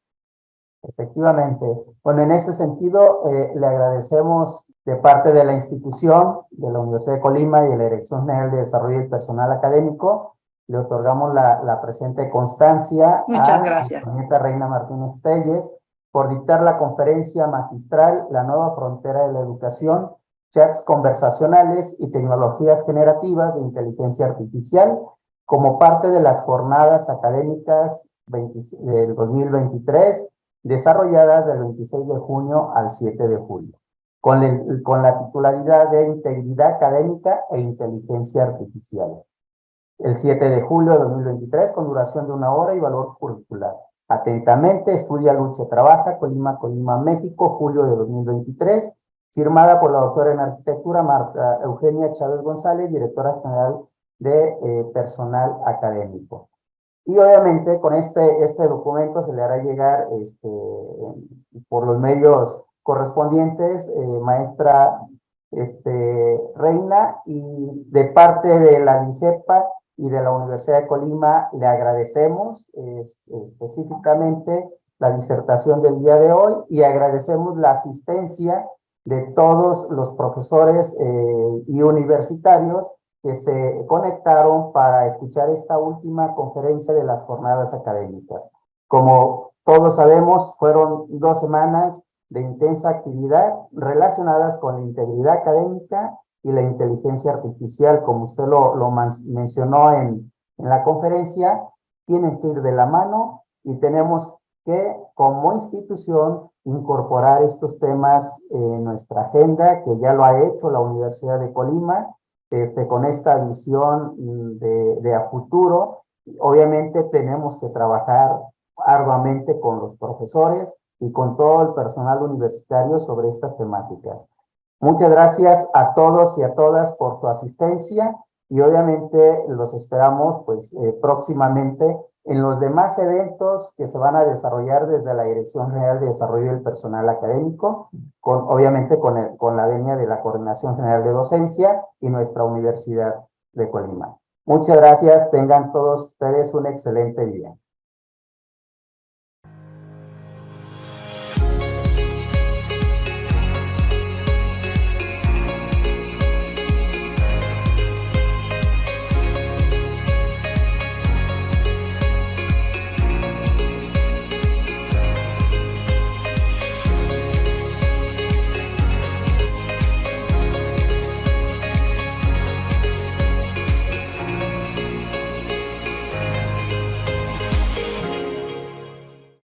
Efectivamente. Bueno, en este sentido, le agradecemos de parte de la institución, de la Universidad de Colima y de la Dirección General de Desarrollo y Personal Académico, le otorgamos la presente constancia Muchas a gracias. Antonieta Reina Martínez Telles por dictar la conferencia magistral La nueva frontera de la educación, chats conversacionales y tecnologías generativas de inteligencia artificial como parte de las jornadas académicas del 2023 desarrolladas del 26 de junio al 7 de julio, con la titularidad de Integridad Académica e Inteligencia Artificial. El 7 de julio de 2023, con duración de 1 hora y valor curricular. Atentamente, Estudia, Lucha, Trabaja, Colima, Colima, México, julio de 2023, firmada por la doctora en Arquitectura Marta Eugenia Chávez González, directora general de Personal Académico. Y obviamente con este documento se le hará llegar por los medios correspondientes, maestra Reina, y de parte de la DIGEPA y de la Universidad de Colima le agradecemos específicamente la disertación del día de hoy y agradecemos la asistencia de todos los profesores y universitarios que se conectaron para escuchar esta última conferencia de las jornadas académicas. Como todos sabemos, fueron 2 semanas de intensa actividad relacionadas con la integridad académica y la inteligencia artificial, como usted lo mencionó en la conferencia, tienen que ir de la mano y tenemos que, como institución, incorporar estos temas en nuestra agenda, que ya lo ha hecho la Universidad de Colima, con esta visión de a futuro. Obviamente tenemos que trabajar arduamente con los profesores y con todo el personal universitario sobre estas temáticas. Muchas gracias a todos y a todas por su asistencia y obviamente los esperamos pues próximamente en los demás eventos que se van a desarrollar desde la Dirección General de Desarrollo del Personal Académico, obviamente con la venia de la Coordinación General de Docencia y nuestra Universidad de Colima. Muchas gracias, tengan todos ustedes un excelente día.